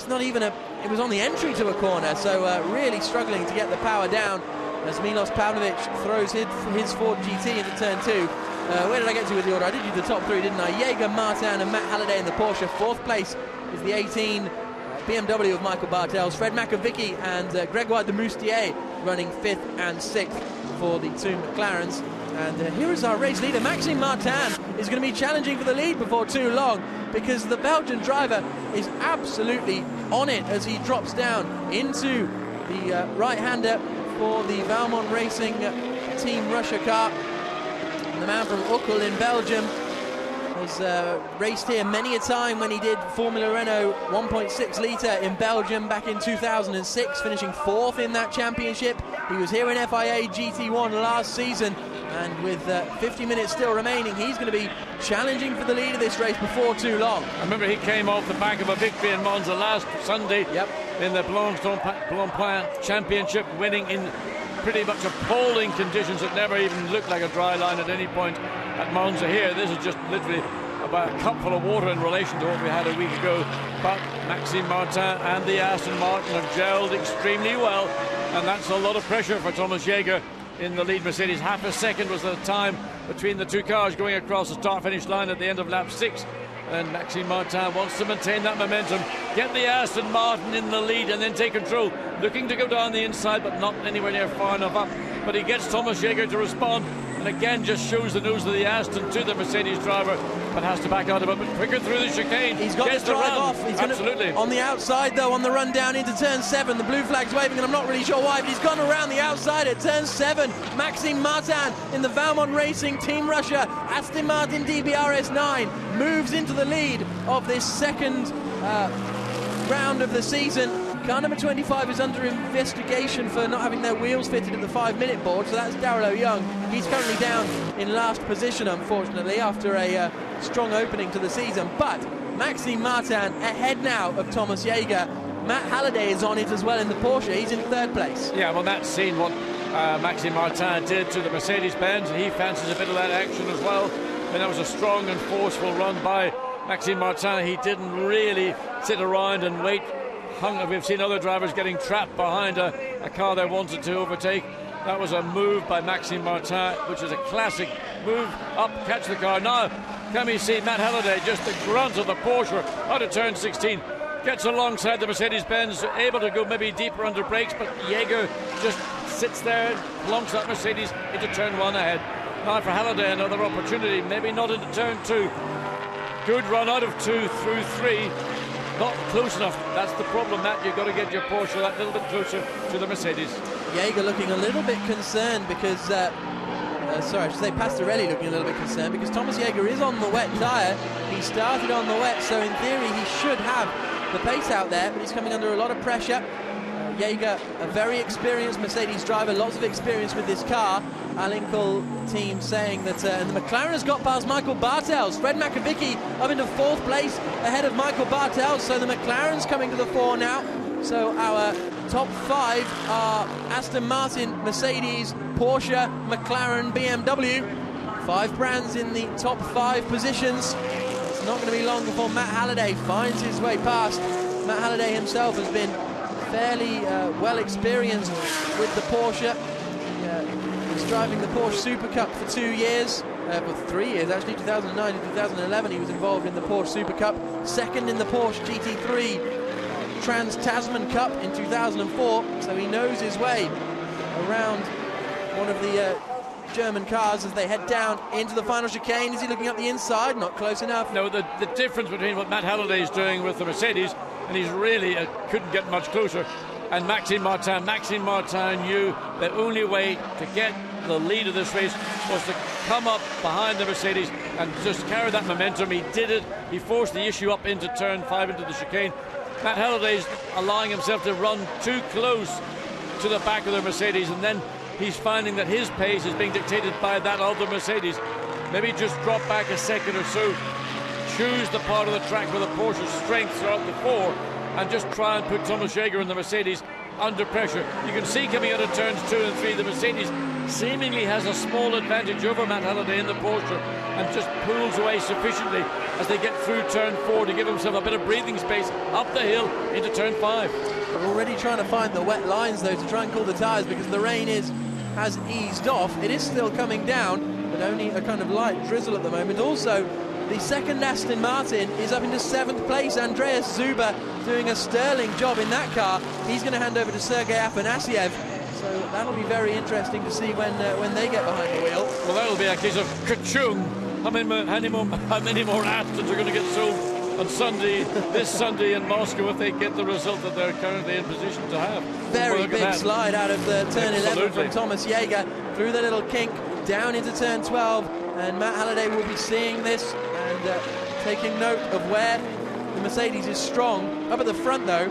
not even it was on the entry to a corner, so really struggling to get the power down as Milos Pavlovic throws his Ford GT into turn 2. Where did I get to with the order? I did do the top 3, didn't I? Jaeger, Martin and Matt Halliday in the Porsche. Fourth place is the 18 BMW of Michael Bartels. Fred Makovicky and Gregoire de Moustier running 5th and 6th for the 2 McLarens. And here is our race leader. Maxime Martin is going to be challenging for the lead before too long, because the Belgian driver is absolutely on it as he drops down into the right-hander for the Valmont Racing Team Russia car. And the man from Uccle in Belgium has raced here many a time when he did Formula Renault 1.6 litre in Belgium back in 2006, finishing 4th in that championship. He was here in FIA GT1 last season, and with 50 minutes still remaining, he's going to be challenging for the lead of this race before too long. I remember he came off the back of a victory in Monza last Sunday in the Blancpain Championship, winning in pretty much appalling conditions that never even looked like a dry line at any point at Monza. Here, this is just literally about a cupful of water in relation to what we had a week ago. But Maxime Martin and the Aston Martin have gelled extremely well, and that's a lot of pressure for Thomas Jaeger in the lead Mercedes. Half a second was the time between the 2 cars going across the start-finish line at the end of lap 6. And Maxime Martin wants to maintain that momentum, get the Aston Martin in the lead and then take control, looking to go down the inside but not anywhere near far enough up. But he gets Thomas Jaeger to respond, and again just shows the nose of the Aston to the Mercedes driver, but has to back out a bit quicker through the chicane. He's got to drive off. He's absolutely on the outside though, on the run down into turn 7. The blue flag's waving, and I'm not really sure why, but he's gone around the outside at turn 7. Maxime Martin in the Valmont Racing Team Russia Aston Martin DBRS 9 moves into the lead of this second round of the season. Car number 25 is under investigation for not having their wheels fitted at the 5-minute board, so that's Darrell O'Young. He's currently down in last position, unfortunately, after a strong opening to the season. But Maxime Martin ahead now of Thomas Jaeger. Matt Halliday is on it as well in the Porsche. He's in 3rd place. Yeah, well, Matt's seen what Maxime Martin did to the Mercedes-Benz, and he fancies a bit of that action as well. I mean, that was a strong and forceful run by Maxime Martin. He didn't really sit around and wait. We've seen other drivers getting trapped behind a car they wanted to overtake. That was a move by Maxime Martin, which is a classic move up, catch the car. Now, can we see Matt Halliday, just the grunt of the Porsche, out of turn 16, gets alongside the Mercedes-Benz, able to go maybe deeper under brakes, but Jaeger just sits there, plonks that Mercedes into turn 1 ahead. Now for Halliday, another opportunity, maybe not into turn 2. Good run out of 2 through 3. Not close enough. That's the problem, Matt. You've got to get your Porsche that little bit closer to the Mercedes. Jaeger looking a little bit concerned because, sorry, I should say Pastorelli looking a little bit concerned because Thomas Jaeger is on the wet tyre. He started on the wet, so in theory he should have the pace out there, but he's coming under a lot of pressure. Jaeger, a very experienced Mercedes driver, lots of experience with this car. all-inkl team saying that and the McLaren has got past Michael Bartels. Fred Makovicky up into 4th place ahead of Michael Bartels, so the McLaren's coming to the fore now. So our top 5 are Aston Martin, Mercedes, Porsche, McLaren, BMW. 5 brands in the top 5 positions. It's not going to be long before Matt Halliday finds his way past. Matt Halliday himself has been fairly well experienced with the Porsche. He's driving the Porsche Super Cup for 2 years, for 3 years actually, 2009 and 2011 he was involved in the Porsche Super Cup, 2nd in the Porsche GT3 Trans-Tasman Cup in 2004, so he knows his way around one of the German cars as they head down into the final chicane. Is he looking up the inside? Not close enough. No, the difference between what Matt Halliday is doing with the Mercedes, and he's really couldn't get much closer, and Maxime Martin knew the only way to get the lead of this race was to come up behind the Mercedes and just carry that momentum. He did it. He forced the issue up into turn 5 into the chicane. Matt Halliday's allowing himself to run too close to the back of the Mercedes, and then he's finding that his pace is being dictated by that other Mercedes. Maybe just drop back a second or so, choose the part of the track where the Porsche's strengths are at the fore, and just try and put Thomas Jaeger and the Mercedes under pressure. You can see coming out of turns 2 and 3, the Mercedes seemingly has a small advantage over Matt Halliday in the Porsche and just pulls away sufficiently as they get through turn 4 to give himself a bit of breathing space up the hill into turn 5. We're already trying to find the wet lines though to try and cool the tyres because the rain has eased off. It is still coming down, but only a kind of light drizzle at the moment. Also, the 2nd Aston Martin is up into 7th place. Andreas Zuber doing a sterling job in that car. He's going to hand over to Sergei Afanasiev. So that'll be very interesting to see when they get behind the wheel. Well, that'll be a case of ka-chung. How many more Astons are going to get sold on Sunday, this Sunday in Moscow, if they get the result that they're currently in position to have? Very big slide out of the turn 11 from Thomas Jaeger through the little kink down into turn 12, and Matt Halliday will be seeing this and taking note of where the Mercedes is strong. Up at the front though,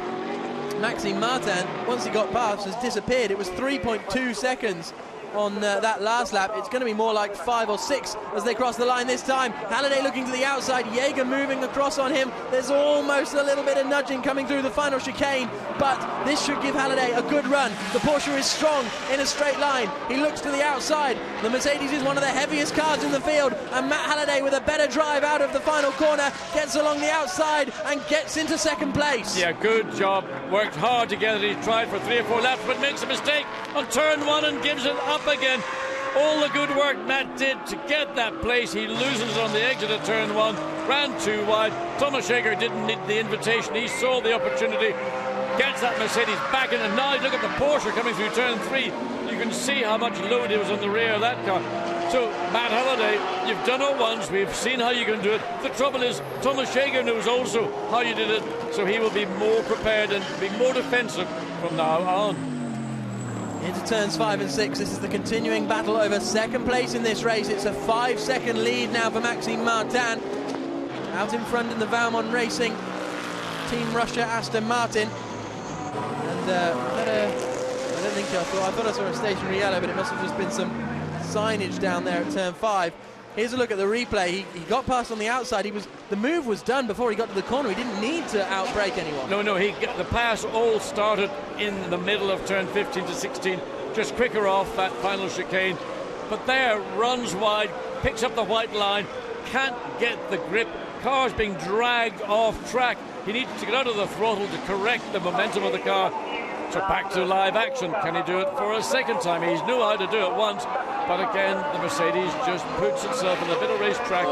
Maxime Martin, once he got past, has disappeared. It was 3.2 seconds on that last lap. It's going to be more like 5 or 6 as they cross the line this time. Halliday looking to the outside, Jaeger moving across on him. There's almost a little bit of nudging coming through the final chicane, but this should give Halliday a good run. The Porsche is strong in a straight line. He looks to the outside. The Mercedes is one of the heaviest cars in the field, and Matt Halliday with a better drive out of the final corner gets along the outside and gets into 2nd place. Yeah, good job. Worked hard together. He tried for 3 or 4 laps, but makes a mistake on turn 1 and gives it up again. All the good work Matt did to get that place, he loses on the exit of turn 1, ran too wide. Thomas Jaeger didn't need the invitation, he saw the opportunity, gets that Mercedes back in, and now look at the Porsche coming through turn 3. You can see how much load it was on the rear of that car. So Matt Halliday, you've done it once, we've seen how you can do it. The trouble is Thomas Jaeger knows also how you did it, so he will be more prepared and be more defensive from now on. Into turns 5 and 6, this is the continuing battle over 2nd place in this race. It's a 5-second lead now for Maxime Martin. Out in front in the Valmont Racing, Team Russia Aston Martin. I thought I saw a stationary yellow, but it must have just been some signage down there at turn 5. Here's a look at the replay. He got past on the outside. The move was done before he got to the corner. He didn't need to outbrake anyone. No, the pass all started in the middle of turn 15 to 16, just quicker off that final chicane. But there, runs wide, picks up the white line, can't get the grip. Car's being dragged off track. He needs to get out of the throttle to correct the momentum of the car. So back to live action. Can he do it for a second time? He knew how to do it once, but again, the Mercedes just puts itself in a bit of racetrack.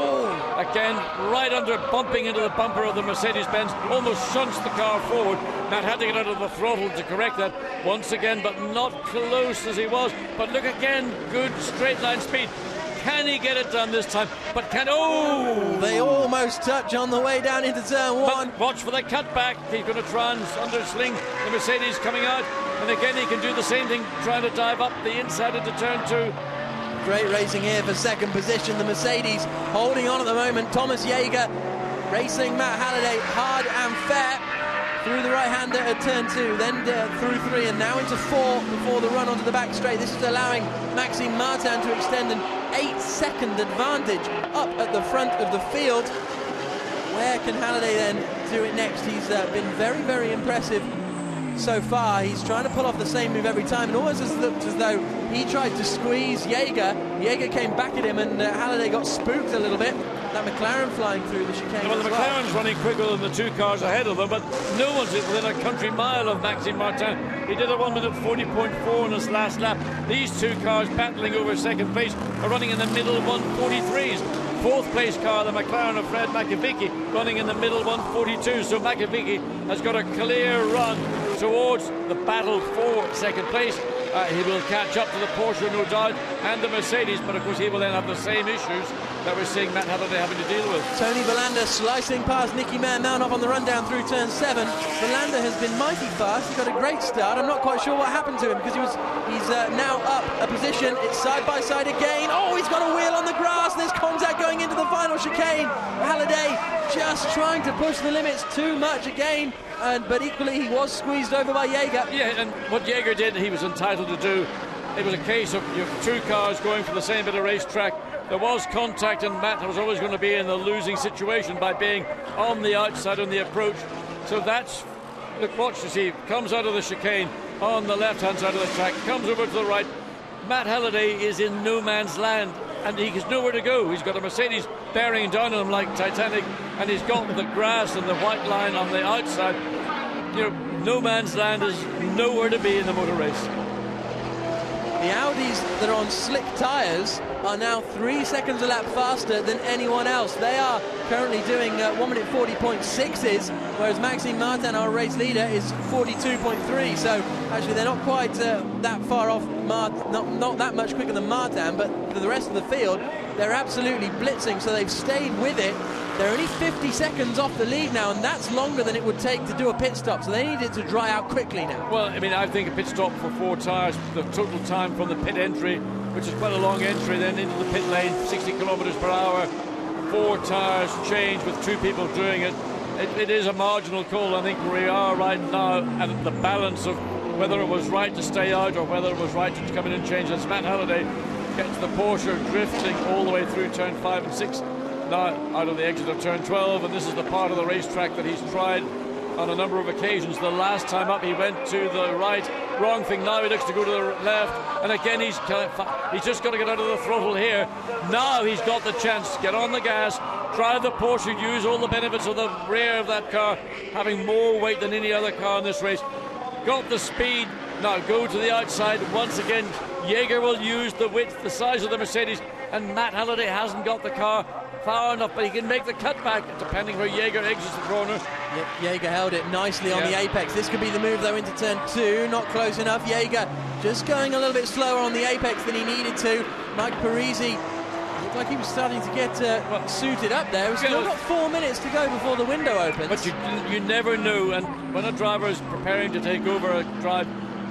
Again, right under, bumping into the bumper of the Mercedes-Benz, almost shunts the car forward. Matt had to get out of the throttle to correct that once again, but not close as he was. But look again, good straight line speed. Can he get it done this time? But they almost touch on the way down into turn 1. But watch for the cutback. He's going to try and undersling the Mercedes coming out. And again, he can do the same thing, trying to dive up the inside into turn 2. Great racing here for second position. The Mercedes holding on at the moment. Thomas Jaeger racing Matt Halliday hard and fair through the right-hander at turn 2, then through 3, and now into 4 before the run onto the back straight. This is allowing Maxime Martin to extend an 8-second advantage up at the front of the field. Where can Halliday then do it next? He's been very, very impressive so far. He's trying to pull off the same move every time, and almost looked as though he tried to squeeze Jaeger. Jaeger came back at him, and Halliday got spooked a little bit. That McLaren flying through the chicane. Well, the McLaren's running quicker than the 2 cars ahead of them, but no one's within a country mile of Maxime Martin. He did a 1:40.4 in his last lap. These 2 cars battling over second place are running in the middle 1:43s. Fourth place car, the McLaren of Fred Makovic, running in the middle 1:42. So Makovic has got a clear run towards the battle for second place. He will catch up to the Porsche, no doubt, and the Mercedes, but of course he will then have the same issues that we're seeing Matt Halliday having to deal with. Tony Verlander slicing past Nicky Mount off on the rundown through turn 7. Verlander has been mighty fast. He got a great start. I'm not quite sure what happened to him because he's now up a position. It's side by side again. Oh, he's got a wheel on the grass. There's contact going into the final chicane. Halliday just trying to push the limits too much again. But equally he was squeezed over by Jaeger. Yeah, and what Jaeger did, he was entitled to do. It was a case of your 2 cars going for the same bit of racetrack. There was contact, and Matt was always going to be in the losing situation by being on the outside on the approach. So that's, look, watch to see, comes out of the chicane on the left-hand side of the track, comes over to the right. Matt Halliday is in no man's land, and he has nowhere to go. He's got a Mercedes bearing down on him like Titanic, and he's got the grass and the white line on the outside. You know, no man's land is nowhere to be in the motor race. The Audis that are on slick tyres are now 3 seconds a lap faster than anyone else. They are currently doing 1:40.6s, whereas Maxime Martin, our race leader, is 42.3. So actually they're not quite that far off, not that much quicker than Martin, but for the rest of the field, they're absolutely blitzing, so they've stayed with it. They're only 50 seconds off the lead now, and that's longer than it would take to do a pit stop, so they need it to dry out quickly now. Well, I mean, I think a pit stop for 4 tyres, the total time from the pit entry, which is quite a long entry, then into the pit lane, 60 kilometres per hour, 4 tyres change with 2 people doing it. It is a marginal call. I think we are right now at the balance of whether it was right to stay out or whether it was right to come in and change. As Matt Halliday gets the Porsche drifting all the way through turn 5 and 6. Now out of the exit of turn 12, and this is the part of the racetrack that he's tried on a number of occasions. The last time up he went to the right, wrong thing. Now he looks to go to the left, and again he's just got to get out of the throttle here. Now he's got the chance to get on the gas, drive the Porsche, use all the benefits of the rear of that car, having more weight than any other car in this race. Got the speed, now go to the outside once again. Jaeger will use the width, the size of the Mercedes, and Matt Halliday hasn't got the car far enough, but he can make the cutback depending where Jaeger exits the corner. Jaeger held it nicely on the apex. This could be the move though into turn 2, not close enough. Jaeger just going a little bit slower on the apex than he needed to. Mike Parisy looked like he was starting to get suited up there. We've still got 4 minutes to go before the window opens. But you never know, and when a driver is preparing to take over a drive,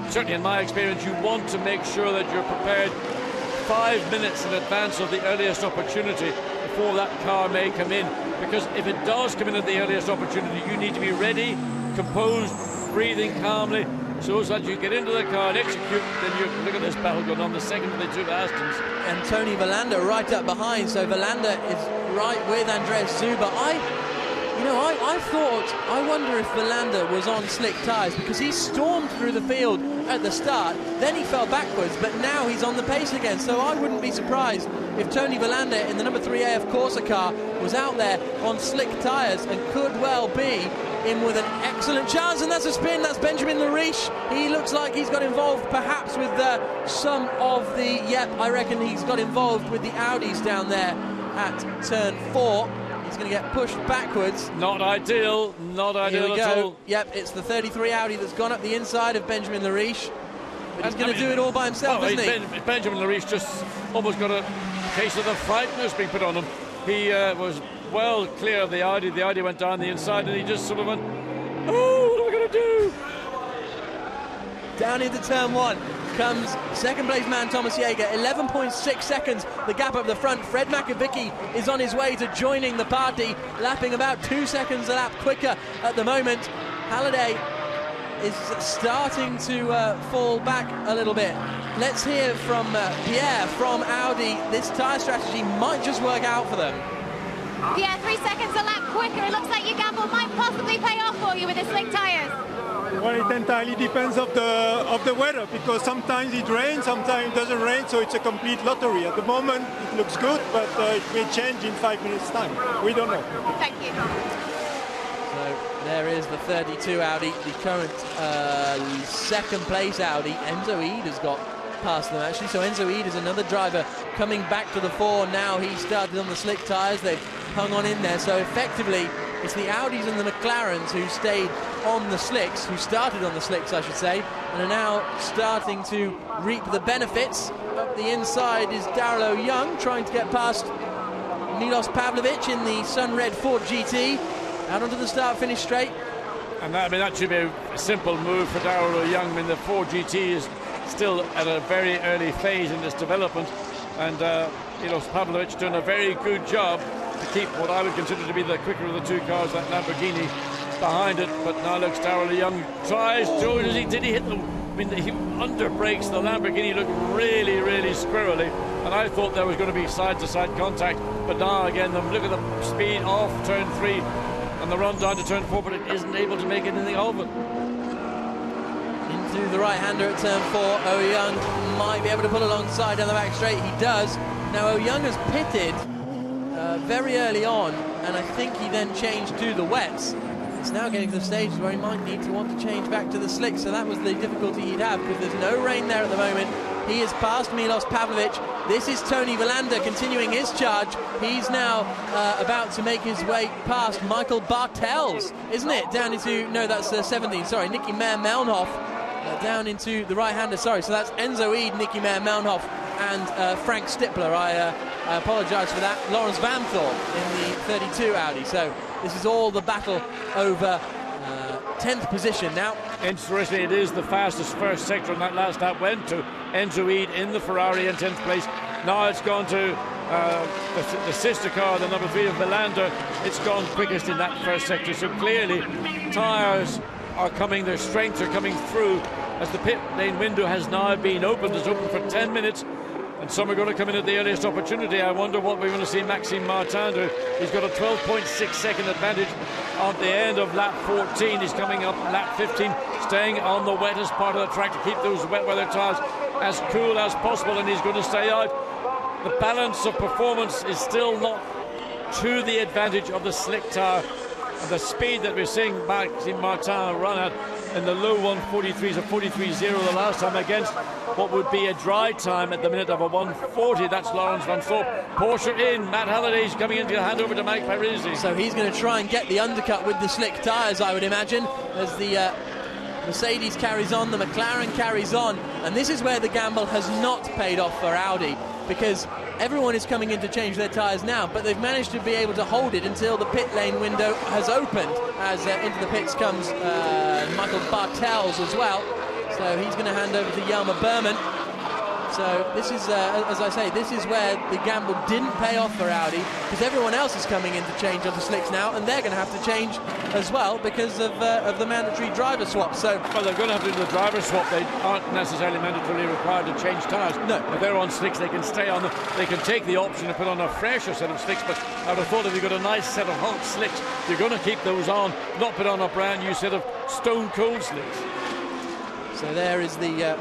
certainly in my experience, you want to make sure that you're prepared 5 minutes in advance of the earliest opportunity before that car may come in, because if it does come in at the earliest opportunity, you need to be ready, composed, breathing calmly, so that you get into the car and execute. Then you look at this battle going on, the second of the two Astons. And Tony Verlander right up behind, so Verlander is right with Andreas Zuber. I wonder if Verlander was on slick tyres, because he stormed through the field at the start, then he fell backwards, but now he's on the pace again. So I wouldn't be surprised if Tony Verlander in the number 3 AF Corsa car was out there on slick tyres and could well be in with an excellent chance. And that's a spin. That's Benjamin Lariche. He looks like he's got involved perhaps with some of the, I reckon he's got involved with the Audis down there at turn 4. He's going to get pushed backwards. Not ideal at all. Yep, it's the 33 Audi that's gone up the inside of Benjamin Lariche. But he's going to do it all by himself, isn't he? Benjamin Lariche just almost got a case of the frighteners being put on him. He was well clear of the Audi. The Audi went down the inside and he just sort of went, oh, what am I going to do? Down into turn 1 comes second place man Thomas Jaeger, 11.6 seconds the gap up the front. Fred Makovicky is on his way to joining the party, lapping about 2 seconds a lap quicker at the moment. Halliday is starting to fall back a little bit. Let's hear from Pierre from Audi. This tyre strategy might just work out for them. Yeah, 3 seconds a lap quicker. It looks like your gamble might possibly pay off for you with the slick tyres. Well, it entirely depends of the weather, because sometimes it rains, sometimes it doesn't rain, so it's a complete lottery. At the moment, it looks good, but it may change in 5 minutes' time. We don't know. Thank you. So there is the 32 Audi, the current second place Audi. Enzo Ede has got past them actually, so Enzo Ede is another driver coming back to the fore now. He started on the slick tyres, they've hung on in there, so effectively it's the Audis and the McLarens who stayed on the slicks, who started on the slicks I should say, and are now starting to reap the benefits. Up the inside is Daryl O'Young trying to get past Milos Pavlovic in the Sun Red Ford GT, out onto the start finish straight. And that should be a simple move for Daryl O'Young. I mean, the Ford GT is still at a very early phase in this development, and Milos Pavlovic doing a very good job to keep what I would consider to be the quicker of the two cars, that Lamborghini behind it. But now looks Daryl Young tries, did he hit the, I mean, he under brakes, the Lamborghini looked really, really squirrely, and I thought there was going to be side-to-side contact, but now again, look at the speed off turn 3 and the run down to turn 4, but it isn't able to make anything of it. Into the right-hander at turn 4, O'Young might be able to pull alongside down the back straight. He does. Now O'Young has pitted very early on, and I think he then changed to the wets. It's now getting to the stage where he might need to want to change back to the slicks, so that was the difficulty he'd have, because there's no rain there at the moment. He is past Milos Pavlovic. This is Tony Verlander continuing his charge. He's now about to make his way past Michael Bartels, isn't it? Down into, no, that's 17, sorry, Nicky Meyer-Melnhof. Down into the right-hander, sorry, so that's Enzo Ede, Nicky Meyer-Melnhof, and Frank Stippler. I apologise for that. Lawrence Van Thorp in the 32 Audi. So this is all the battle over 10th position now. Interestingly, it is the fastest first sector on that last lap went to Enzo Ede in the Ferrari in 10th place. Now it's gone to the sister car, the number 3 of Verlander. It's gone quickest in that first sector. So clearly, tyres are coming, their strengths are coming through as the pit lane window has now been opened. It's open for 10 minutes. And some are going to come in at the earliest opportunity. I wonder what we're going to see Maxime Martin do. He's got a 12.6 second advantage at the end of lap 14. He's coming up lap 15, staying on the wettest part of the track to keep those wet weather tyres as cool as possible, and he's going to stay out. The balance of performance is still not to the advantage of the slick tyre. And the speed that we're seeing Maxime Martin run at in the low 143s, a 43.0 the last time, against what would be a dry time at the minute of a 140. That's Lawrence Van Thorp. Porsche in. Matt Halliday's coming in to hand over to Mike Parisy. So he's going to try and get the undercut with the slick tyres, I would imagine, as the Mercedes carries on, the McLaren carries on. And this is where the gamble has not paid off for Audi, because everyone is coming in to change their tyres now, but they've managed to be able to hold it until the pit lane window has opened, as into the pits comes Michael Bartels as well. So he's going to hand over to Jelmer Berman. So this is, as I say, this is where the gamble didn't pay off for Audi, because everyone else is coming in to change onto slicks now, and they're going to have to change as well because of the mandatory driver swap. So, well, they're going to have to do the driver swap. They aren't necessarily mandatorily required to change tyres. No. If they're on slicks, they can stay on them. They can take the option to put on a fresher set of slicks, but I would have thought if you've got a nice set of Hulk slicks, you're going to keep those on, not put on a brand new set of stone cold slicks. So there is the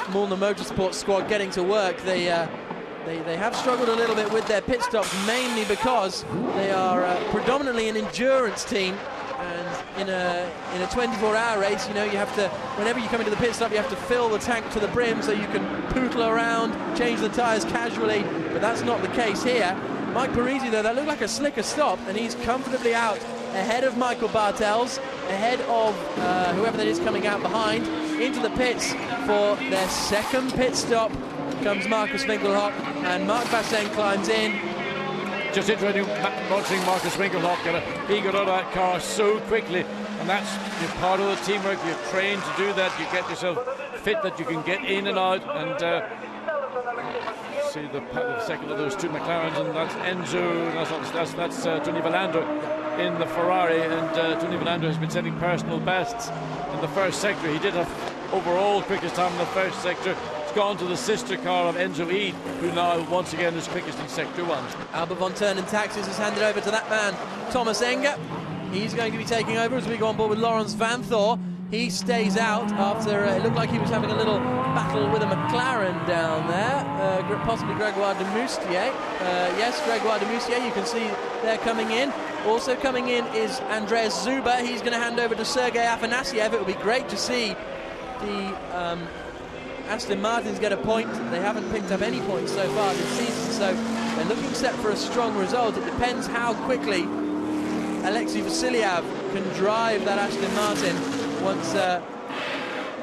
Mulner Motorsport squad getting to work. They have struggled a little bit with their pit stops, mainly because they are predominantly an endurance team, and in a 24-hour race, you know, you have to, whenever you come into the pit stop, you have to fill the tank to the brim so you can pootle around, change the tyres casually, but that's not the case here. Mike Parisy, though, that looked like a slicker stop, and he's comfortably out ahead of Michael Bartels, ahead of whoever that is coming out behind. Into the pits for their second pit stop comes Marcus Winkelhock, and Mark Bassin climbs in. Just interesting watching Marcus Winkelhock. He got out of that car so quickly, and that's part of the teamwork. You're trained to do that. You get yourself fit that you can get in and out, and see the second of those two McLarens, and that's Enzo, that's Tony Valander in the Ferrari, and Tony Valander has been setting personal bests in the first sector. He did have overall quickest time in the first sector. It's gone to the sister car of Enzo Ede, who now once again is quickest in sector 1. Albert von Turnen Taxis has handed over to that man Thomas Enger. He's going to be taking over as we go on board with Lawrence Van Thor. He stays out after it looked like he was having a little battle with a McLaren down there, possibly Gregoire de Moustier. Yes, Gregoire de Moustier, you can see they're coming in. Also coming in is Andreas Zuber. He's going to hand over to Sergei Afanasiev. It would be great to see the Aston Martins get a point. They haven't picked up any points so far this season, so they're looking set for a strong result. It depends how quickly Alexei Vasilyev can drive that Aston Martin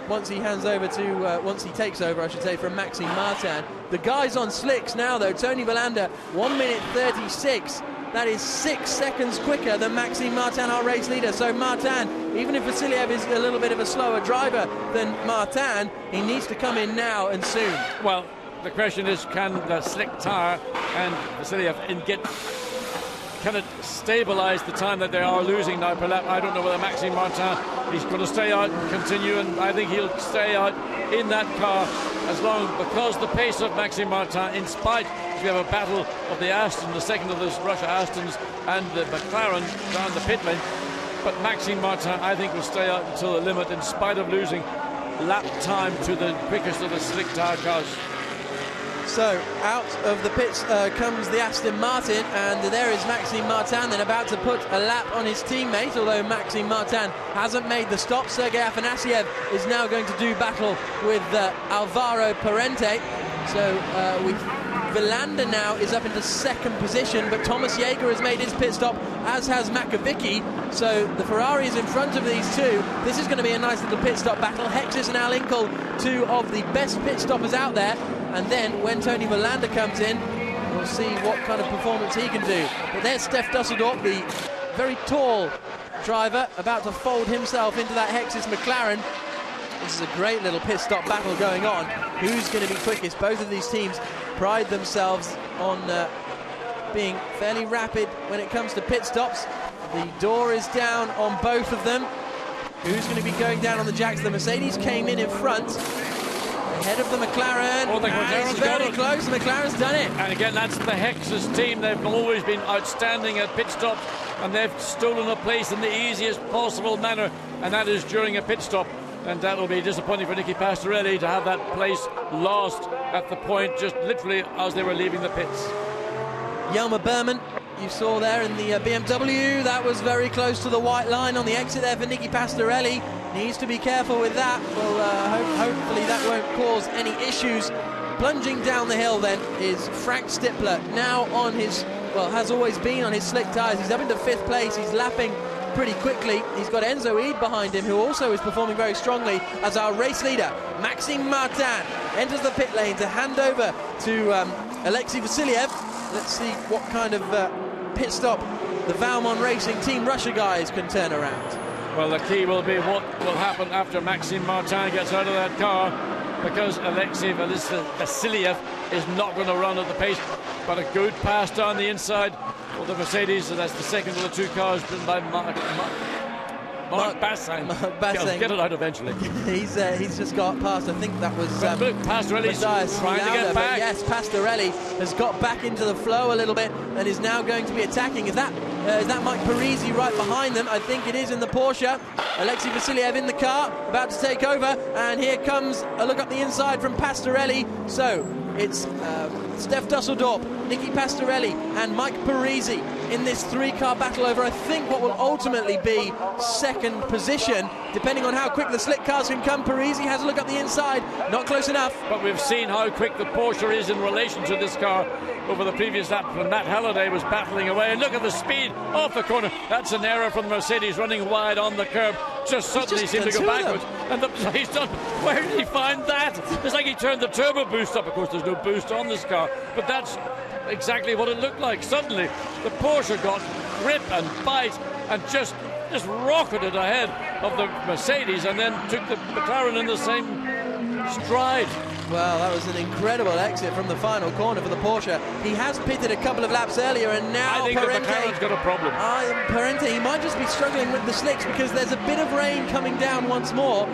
once he hands over to once he takes over, I should say, from Maxime Martin. The guys on slicks now, though. Tony Valander 1 minute 36. That is 6 seconds quicker than Maxime Martin, our race leader. So Martin, even if Vasilyev is a little bit of a slower driver than Martin, he needs to come in now and soon. Well, the question is, can the slick tyre and Vasilyev can it stabilise the time that they are losing now per lap? I don't know whether Maxime Martin, he's going to stay out and continue, and I think he'll stay out in that car as long, because the pace of Maxime Martin, in spite, we have a battle of the Aston, the second of those Russia Astons, and the McLaren down the pit lane, but Maxime Martin, I think, will stay out until the limit in spite of losing lap time to the quickest of the slick tyre cars. So out of the pits comes the Aston Martin, and there is Maxime Martin then about to put a lap on his teammate, although Maxime Martin hasn't made the stop. Sergei Afanasiev is now going to do battle with Alvaro Parente. So Valander now is up into second position, but Thomas Jaeger has made his pit stop, as has Makavicki. So the Ferrari is in front of these two. This is going to be a nice little pit stop battle. Hexis and all-inkl, two of the best pit stoppers out there. And then when Tony Valander comes in, we'll see what kind of performance he can do. But there's Steph Dusseldorp, the very tall driver, about to fold himself into that Hexis McLaren. This is a great little pit stop battle going on. Who's going to be quickest? Both of these teams pride themselves on being fairly rapid when it comes to pit stops. The door is down on both of them. Who's going to be going down on the jacks? The Mercedes came in front, ahead of the McLaren. Oh, the McLaren's very close. The McLaren's done it. And again, that's the Hexis team. They've always been outstanding at pit stops, and they've stolen a place in the easiest possible manner, and that is during a pit stop. And that will be disappointing for Nicky Pastorelli to have that place lost at the point, just literally as they were leaving the pits. Jelmer Berman, you saw there in the BMW, that was very close to the white line on the exit there for Nicky Pastorelli. Needs to be careful with that. Well, hopefully that won't cause any issues. Plunging down the hill then is Frank Stippler, now on his, well, has always been on his slick tyres. He's up into 5th place, he's lapping pretty quickly. He's got Enzo Ede behind him, who also is performing very strongly, as our race leader Maxime Martin enters the pit lane to hand over to Alexei Vasilyev. Let's see what kind of pit stop the Valmont Racing Team Russia guys can turn around. Well, the key will be what will happen after Maxime Martin gets out of that car. because Alexei Vasiliev is not going to run at the pace. But a good pass down the inside of the Mercedes, and that's the second of the two cars driven by Mark Bassin. I'll get it out eventually. He's just got past, I think that was Pastorelli's trying to get back. Yes, Pastorelli has got back into the flow a little bit and is now going to be attacking. Is that Mike Parisy right behind them? I think it is in the Porsche. Alexei Vasiliev in the car, about to take over, and here comes a look up the inside from Pastorelli. So it's Steph Dusseldorp, Nicky Pastorelli and Mike Parisy in this three-car battle over, I think, what will ultimately be second position, depending on how quick the slick cars can come. Parisy has a look up the inside, not close enough. But we've seen how quick the Porsche is in relation to this car over the previous lap when Matt Halliday was battling away. And look at the speed off the corner. That's an error from the Mercedes running wide on the curb. Just suddenly seemed to go backwards. And he's done. Where did he find that? It's like he turned the turbo boost up. Of course, there's no boost on this car, but that's exactly what it looked like. Suddenly, the Porsche got grip and bite and just rocketed ahead of the Mercedes, and then took the McLaren in the same stride. Well, that was an incredible exit from the final corner for the Porsche. He has pitted a couple of laps earlier, and now I think the McLaren's got a problem. Parente, he might just be struggling with the slicks because there's a bit of rain coming down once more.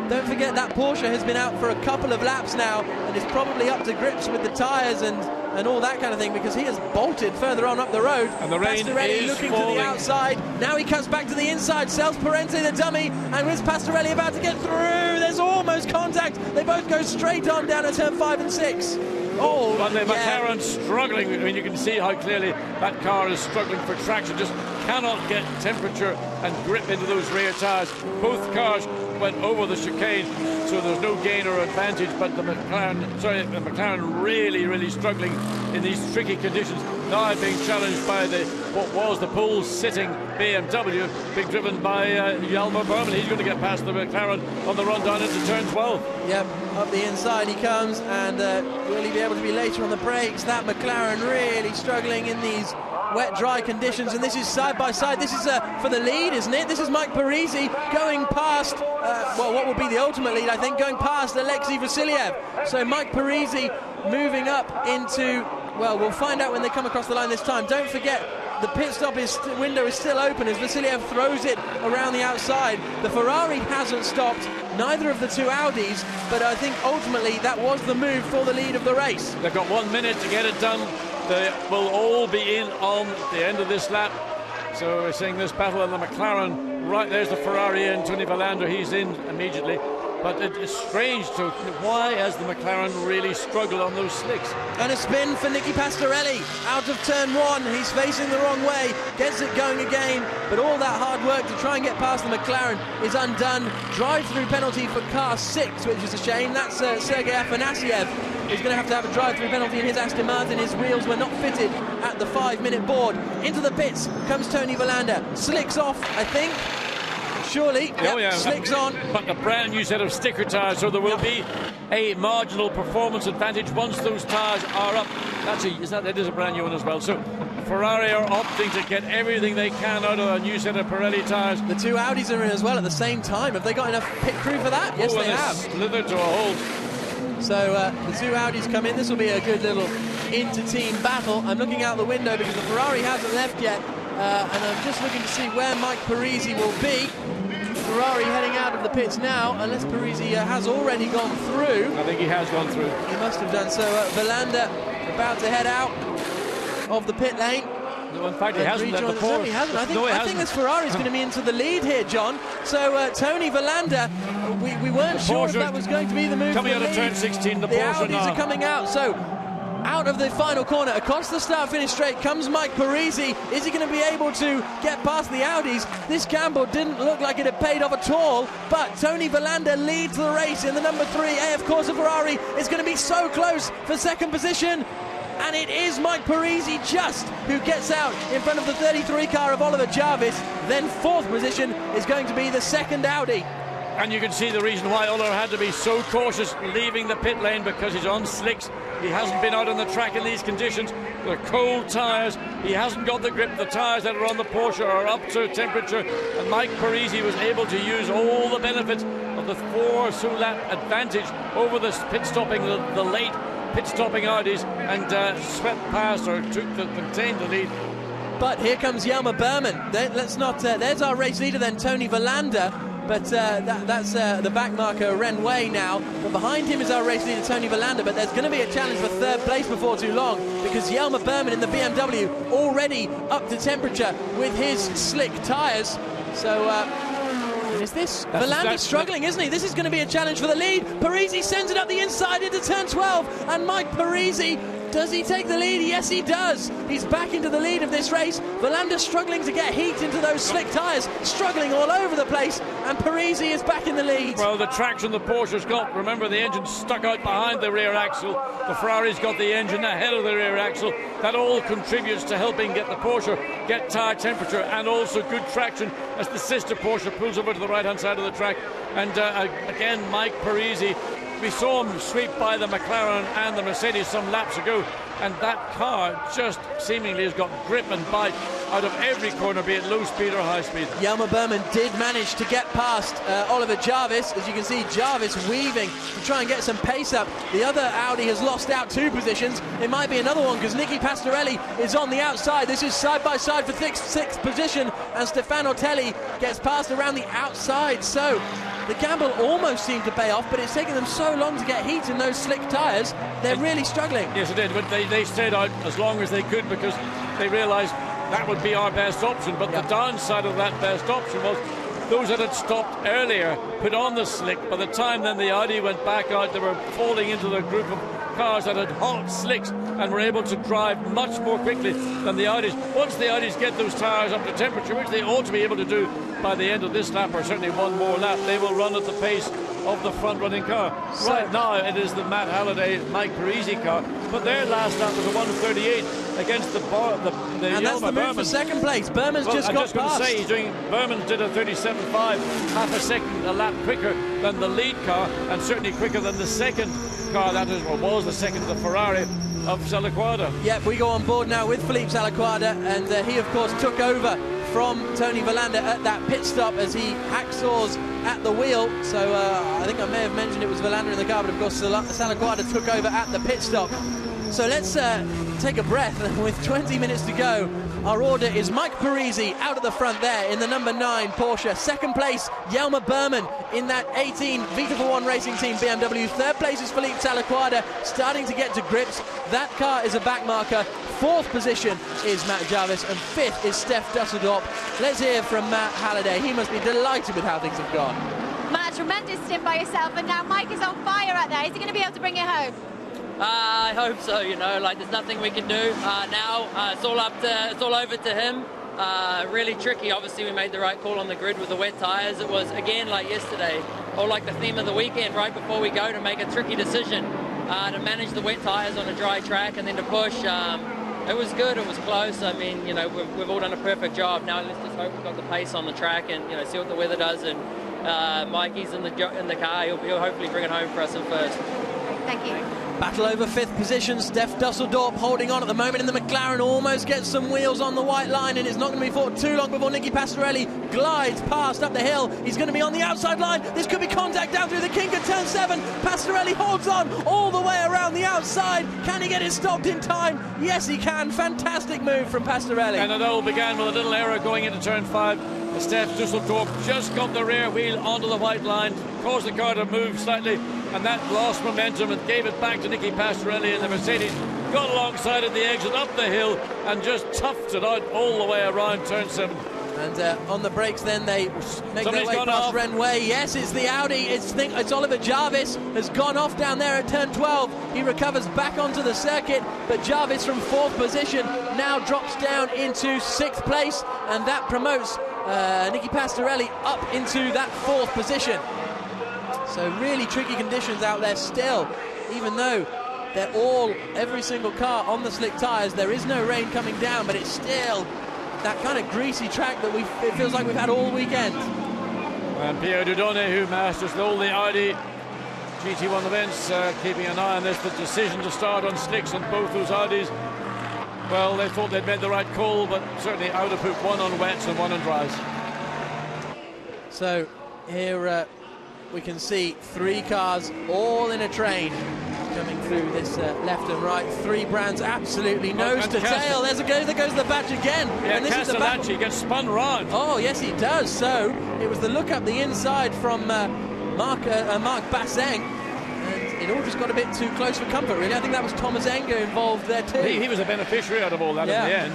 Don't forget that Porsche has been out for a couple of laps now and is probably up to grips with the tyres and all that kind of thing, because he has bolted further on up the road. And the rain is looking falling. to the outside. Now he cuts back to the inside, sells Parente the dummy, and with Pastorelli about to get through, there's almost contact. They both go straight on down to turn 5 and 6. Oh, but the McLaren struggling. I mean, you can see how clearly that car is struggling for traction, just cannot get temperature and grip into those rear tyres. Both cars went over the chicane, so there's no gain or advantage, but the McLaren really struggling in these tricky conditions. Now being challenged by what was the pole sitting BMW, being driven by Hjalmar Berman. He's going to get past the McLaren on the run down into turn 12. Yep, up the inside he comes, and will he be able to be later on the brakes? That McLaren really struggling in these wet, dry conditions, and this is side by side. This is for the lead, isn't it? This is Mike Parisy going past, what will be the ultimate lead, I think, going past Alexei Vasiliev. So Mike Parisy moving up into, well, we'll find out when they come across the line this time. Don't forget, the pit stop window is still open as Vasiliev throws it around the outside. The Ferrari hasn't stopped, neither of the two Audis, but I think ultimately that was the move for the lead of the race. They've got 1 minute to get it done. They will all be in on the end of this lap. So we're seeing this battle in the McLaren. Right, there's the Ferrari in, Tony Valander, he's in immediately. But it's strange to why has the McLaren really struggled on those slicks? And a spin for Nicky Pastorelli out of turn 1. He's facing the wrong way, gets it going again, but all that hard work to try and get past the McLaren is undone. Drive-through penalty for car 6, which is a shame. That's Sergei Afanasiev. He's going to have a drive-through penalty in his Aston Martin. His wheels were not fitted at the 5-minute board. Into the pits comes Tony Valander. Slicks off, I think. Surely, slicks on. But a brand new set of sticker tyres, so there will be a marginal performance advantage once those tyres are up. That is a brand new one as well. So Ferrari are opting to get everything they can out of a new set of Pirelli tyres. The two Audis are in as well at the same time. Have they got enough pit crew for that? Yes, they have. Slithered to a halt. So the two Audis come in. This will be a good little inter-team battle. I'm looking out the window because the Ferrari hasn't left yet, and I'm just looking to see where Mike Parisy will be. Ferrari heading out of the pits now, unless Parisy has already gone through. I think he has gone through. He must have done so. Valander about to head out of the pit lane. No, in fact, he hasn't. No, he hasn't. I think this Ferrari is going to be into the lead here, John. So Tony Valander, we weren't sure if that was going to be the move. Coming out of turn 16, the Porsche Audis are coming out. So out of the final corner, across the start-finish straight, comes Mike Parisy. Is he going to be able to get past the Audis? This gamble didn't look like it had paid off at all, but Tony Valander leads the race in the number 3 AF Corsa Ferrari. Is going to be so close for second position. And it is Mike Parisy just who gets out in front of the 33 car of Oliver Jarvis. Then fourth position is going to be the second Audi. And you can see the reason why Oliver had to be so cautious leaving the pit lane, because he's on slicks. He hasn't been out on the track in these conditions. They're cold tyres. He hasn't got the grip. The tyres that are on the Porsche are up to temperature. And Mike Parisy was able to use all the benefits of the 4 lap advantage over the pit-stopping, the late pit-stopping Audis, and swept past or contained the lead. But here comes Jelmer Berman. Let's not. There's our race leader then, Tony Verlander. But that's the back marker, Renway now. But behind him is our race leader, Tony Verlander. But there's going to be a challenge for third place before too long, because Jelmer Berman in the BMW already up to temperature with his slick tyres. So, is this? Verlander's struggling, isn't he? This is going to be a challenge for the lead. Parisy sends it up the inside into turn 12. And Mike Parisy, does he take the lead? Yes, he does. He's back into the lead of this race. Verlander struggling to get heat into those slick tyres, struggling all over the place, and Parisy is back in the lead. Well, the traction the Porsche's got, remember the engine stuck out behind the rear axle, the Ferrari's got the engine ahead of the rear axle. That all contributes to helping get the Porsche get tyre temperature and also good traction as the sister Porsche pulls over to the right-hand side of the track. And again, Mike Parisy, we saw him sweep by the McLaren and the Mercedes some laps ago, and that car just seemingly has got grip and bite out of every corner, be it low speed or high speed. Jelmer Berman did manage to get past Oliver Jarvis. As you can see, Jarvis weaving to try and get some pace up. The other Audi has lost out 2 positions. It might be another one, because Nicky Pastorelli is on the outside. This is side by side for 6th position, and Stefano Telli gets past around the outside. So the gamble almost seemed to pay off, but it's taken them so long to get heat in those slick tyres. They're really struggling. Yes, it did, but they stayed out as long as they could, because they realised that would be our best option. But the downside of that best option was those that had stopped earlier put on the slick. By the time then the Audi went back out, they were falling into the group of cars that had hot slicks and were able to drive much more quickly than the Audis. Once the Audis get those tyres up to temperature, which they ought to be able to do by the end of this lap, or certainly one more lap, they will run at the pace of the front-running car. So right now it is the Matt Halliday, Mike Parisy car, but their last lap was a 1:38 against the and that's the move for second place. Berman's just got past. I'm just going to say, Berman did a 37.5, half a second a lap quicker than the lead car, and certainly quicker than the second car, that is, or was the second, the Ferrari of Salaquada. Yep, we go on board now with Philippe Salaquada, and he of course took over from Tony Verlander at that pit stop as he hacksaws at the wheel. So I think I may have mentioned it was Verlander in the car, but of course Salaquada took over at the pit stop. So let's take a breath. With 20 minutes to go, our order is Mike Parisy out at the front there in the number 9 Porsche. Second place, Jelmer Berman in that 18 Vita4One Racing Team BMW. Third place is Philippe Salaquada, starting to get to grips. That car is a back marker. Fourth position is Matt Jarvis, and 5th is Steph Dusseldorp. Let's hear from Matt Halliday. He must be delighted with how things have gone. Matt, tremendous stint by yourself, and now Mike is on fire out there. Is he going to be able to bring it home? I hope so. You know, like there's nothing we can do now. It's all over to him. Really tricky. Obviously, we made the right call on the grid with the wet tyres. It was again like yesterday, or like the theme of the weekend, right before we go, to make a tricky decision to manage the wet tyres on a dry track and then to push. It was good. It was close. I mean, you know, we've all done a perfect job. Now let's just hope we've got the pace on the track and, you know, see what the weather does. And Mikey's in the car. He'll hopefully bring it home for us in first. Thank you. Battle over 5th position. Steph Dusseldorp holding on at the moment in the McLaren, almost gets some wheels on the white line, and it's not going to be fought too long before Nicky Pastorelli glides past up the hill. He's going to be on the outside line. This could be contact down through the kink at turn 7. Pastorelli holds on all the way around the outside. Can he get it stopped in time? Yes, he can. Fantastic move from Pastorelli. And it all began with a little error going into turn 5. Steph Dusseldorp just got the rear wheel onto the white line, caused the car to move slightly, and that lost momentum and gave it back to Nicky Pastorelli, and the Mercedes got alongside at the exit up the hill and just toughed it out all the way around turn 7. And on the brakes then they make their way past Renway. Yes, it's the Audi. It's Oliver Jarvis has gone off down there at turn 12. He recovers back onto the circuit, but Jarvis from 4th position now drops down into 6th place, and that promotes Nicky Pastorelli up into that 4th position. So really tricky conditions out there still, even though they're every single car on the slick tyres. There is no rain coming down, but it's still that kind of greasy track that it feels like we've had all weekend. And Pierre Dieudonné, who masters all the Audi GT1 events, keeping an eye on this. The decision to start on slicks on both those Audis, well, they thought they'd made the right call, but certainly out of put one on wets and one on dries. So here we can see 3 cars all in a train coming through this left and right. 3 brands absolutely nose to tail. There goes the badge again. Yeah, and this is the battle. He gets spun round. Oh, yes, he does. So it was the look up the inside from Mark Basseng. And it all just got a bit too close for comfort, really. I think that was Thomas Enger involved there too. He was a beneficiary out of all that in the end.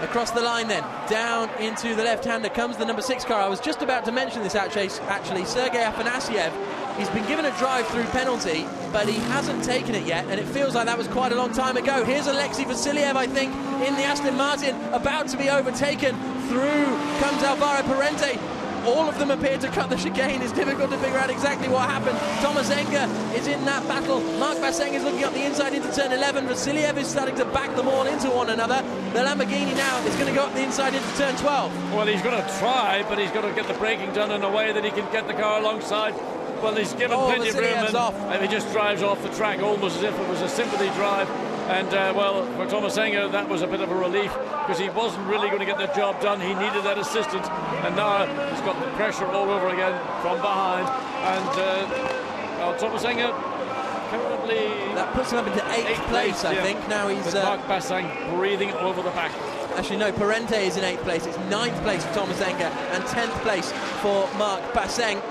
Across the line then, down into the left-hander comes the number 6 car. I was just about to mention this actually, Sergei Afanasyev. He's been given a drive-through penalty, but he hasn't taken it yet, and it feels like that was quite a long time ago. Here's Alexei Vasiliev, I think, in the Aston Martin, about to be overtaken. Through comes Alvaro Parente. All of them appear to cut the chicane. It's difficult to figure out exactly what happened. Thomas Enger is in that battle. Mark Basseng is looking up the inside into turn 11. Vasiliev is starting to back them all into one another. The Lamborghini now is going to go up the inside into turn 12. Well, he's going to try, but he's got to get the braking done in a way that he can get the car alongside. Well, he's given plenty of room, and he just drives off the track almost as if it was a sympathy drive. And, well, for Thomas Enger, that was a bit of a relief because he wasn't really going to get the job done. He needed that assistance, and now he's got the pressure all over again from behind. And, well, Thomas Enger currently... That puts him up into 8th place, I think. Now he's... Mark Basseng breathing over the back. Actually, no, Parente is in 8th place. It's 9th place for Thomas Enger and 10th place for Mark Basseng.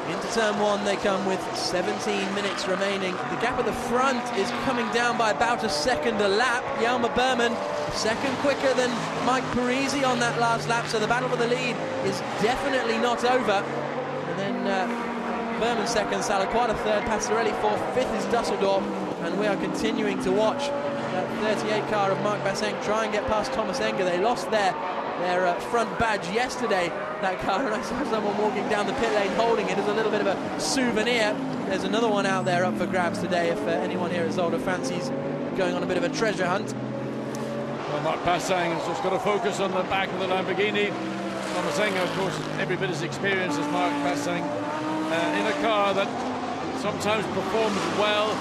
Into turn 1 they come with 17 minutes remaining. The gap at the front is coming down by about a second a lap. Jelmer Berman, second quicker than Mike Parisy on that last lap, so the battle for the lead is definitely not over. And then Berman second, Salaquata third, Passarelli fourth, 5th is Dusseldorf, and we are continuing to watch that 38 car of Mark Basseng try and get past Thomas Enger. They lost their front badge yesterday, that car, and I saw someone walking down the pit lane holding it as a little bit of a souvenir. There's another one out there up for grabs today if anyone here at Zolder fancies going on a bit of a treasure hunt. Well, Mark Basseng has just got to focus on the back of the Lamborghini. Thomas Enger, of course, every bit as experienced as Mark Basseng in a car that sometimes performs well,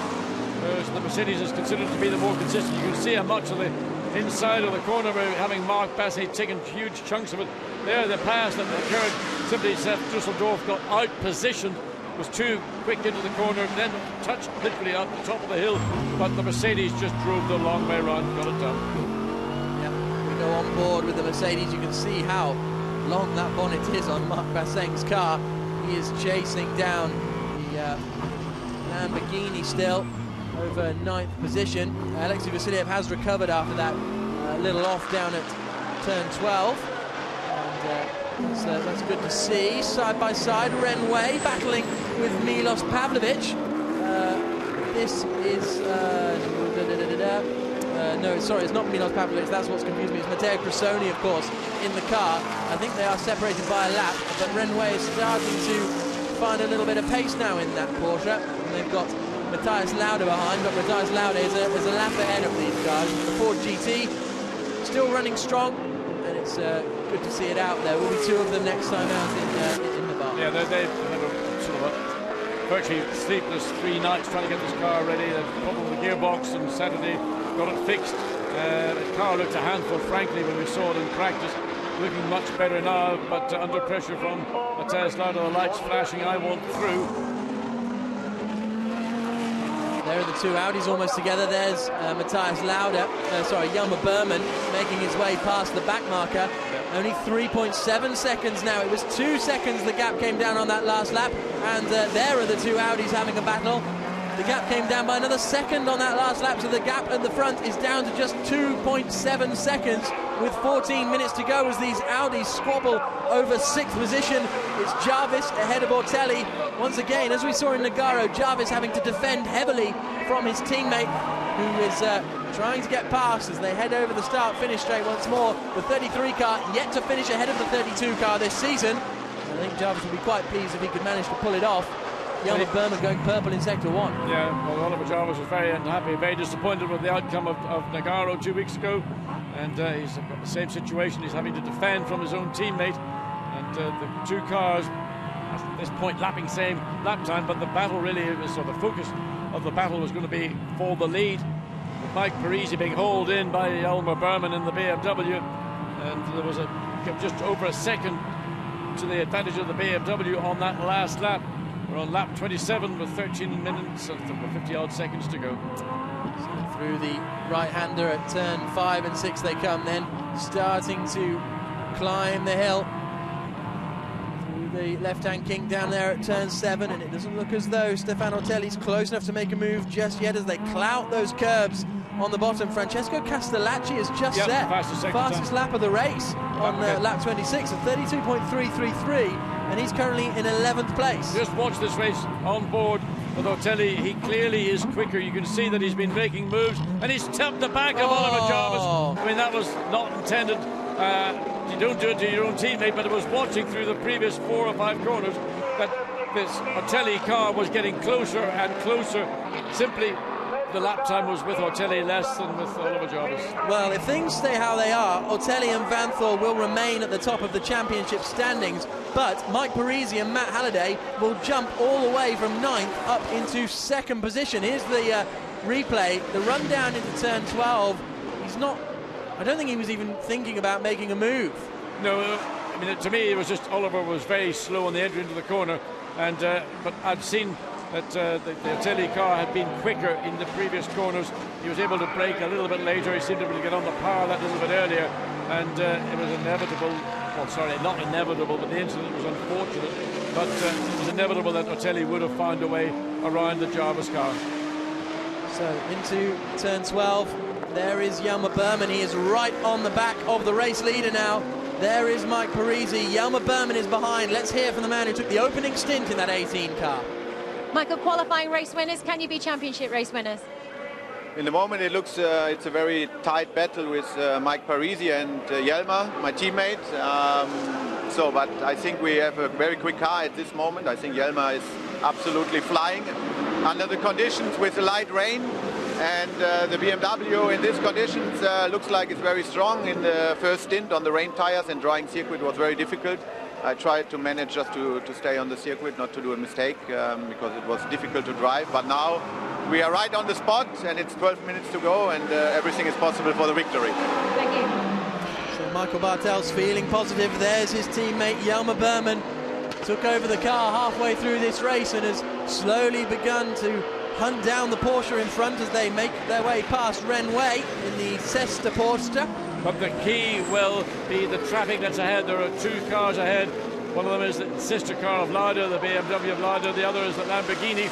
whereas the Mercedes is considered to be the more consistent. You can see how much of the inside of the corner where having Mark Basseng taken huge chunks of it. There, the pass that occurred, simply Dusseldorf got out positioned, was too quick into the corner, then touched literally out the top of the hill, but the Mercedes just drove the long way around, got it done. Yeah, we go on board with the Mercedes. You can see how long that bonnet is on Mark Basseng's car. He is chasing down the Lamborghini still, over 9th position. Alexei Vasiliev has recovered after that little off down at turn 12. And that's good to see. Side by side, Renway battling with Milos Pavlovic. This is... no, sorry, it's not Milos Pavlovic, that's what's confused me. It's Matteo Cressoni, of course, in the car. I think they are separated by a lap, but Renway is starting to find a little bit of pace now in that Porsche. And they've got Matthias Lauda behind, but Matthias Lauda is a lap ahead of these guys. The Ford GT still running strong, and it's good to see it out there. Will be 2 of them next time out in the bar. Yeah, they've had a sort of a virtually sleepless 3 nights trying to get this car ready. They've problem with the gearbox on Saturday, got it fixed. The car looked a handful, frankly, when we saw it in practice. Looking much better now, but under pressure from Matthias Lauda, the lights flashing, I want through. There are the 2 Audis almost together. There's Matthias Lauda, Jelmer Berman making his way past the back marker. Only 3.7 seconds now. It was 2 seconds the gap came down on that last lap, and there are the 2 Audis having a battle. The gap came down by another second on that last lap, so the gap at the front is down to just 2.7 seconds with 14 minutes to go as these Audis squabble over 6th position. It's Jarvis ahead of Ortelli. Once again, as we saw in Nogaro, Jarvis having to defend heavily from his teammate, who is trying to get past as they head over the start-finish straight once more. The 33 car yet to finish ahead of the 32 car this season. I think Jarvis would be quite pleased if he could manage to pull it off. Jelmer Berman going purple in Sector 1. Yeah, well, Oliver Jarvis was very unhappy, very disappointed with the outcome of Nogaro 2 weeks ago. And he's got the same situation. He's having to defend from his own teammate. And the 2 cars, at this point, lapping same lap time, but the battle really was, or the focus of the battle was going to be for the lead. With Mike Parisy being hauled in by Jelmer Berman in the BMW. And there was just over a second to the advantage of the BMW on that last lap. We're on lap 27 with 13 minutes and 50-odd seconds to go. So through the right-hander at turn 5 and 6 they come, then starting to climb the hill. The left-hand kink down there at turn 7, and it doesn't look as though Stefano Otelli's close enough to make a move just yet as they clout those curbs on the bottom. Francesco Castellacci is just set fastest lap of the race on lap 26 at 32.333, and he's currently in 11th place. Just watch this race on board with Otelli. He clearly is quicker. You can see that he's been making moves, and he's tapped the back of Oliver Jarvis. I mean, that was not intended. You don't do it to your own teammate, but it was watching through the previous 4 or 5 corners that this Otelli car was getting closer and closer. Simply, the lap time was with Otelli less than with Oliver Jarvis. Well, if things stay how they are, Otelli and Vanthor will remain at the top of the championship standings, but Mike Parisy and Matt Halliday will jump all the way from 9th up into 2nd position. Here's the replay, the run down into turn 12. He's not... I don't think he was even thinking about making a move. No, I mean, to me, it was just Oliver was very slow on the entry into the corner, and but I'd seen that the Otelli car had been quicker in the previous corners. He was able to brake a little bit later. He seemed to be able to get on the power that little bit earlier, and it was inevitable. Well, sorry, not inevitable, but the incident was unfortunate. But it was inevitable that Otelli would have found a way around the Jarvis car. So into turn 12. There is Jelmer Berman. He is right on the back of the race leader now. There is Mike Parisy. Jelmer Berman is behind. Let's hear from the man who took the opening stint in that 18 car. Michael, qualifying race winners, can you be championship race winners? In the moment it looks it's a very tight battle with Mike Parisy and Jelmer, my teammate. But I think we have a very quick car at this moment. I think Jelmer is absolutely flying under the conditions with the light rain. And the BMW in these conditions looks like it's very strong. In the first stint on the rain tires and drying circuit was very difficult. I tried to manage just to stay on the circuit, not to do a mistake, because it was difficult to drive. But now we are right on the spot, and it's 12 minutes to go, and everything is possible for the victory. Thank you. So Michael Bartel's feeling positive. There's his teammate Jelmer Berman. Took over the car halfway through this race and has slowly begun to hunt down the Porsche in front as they make their way past Renway in the Sesta Porsche. But the key will be the traffic that's ahead. There are 2 cars ahead. One of them is the sister car of Lauda, the BMW of Lauda. The other is the Lamborghini.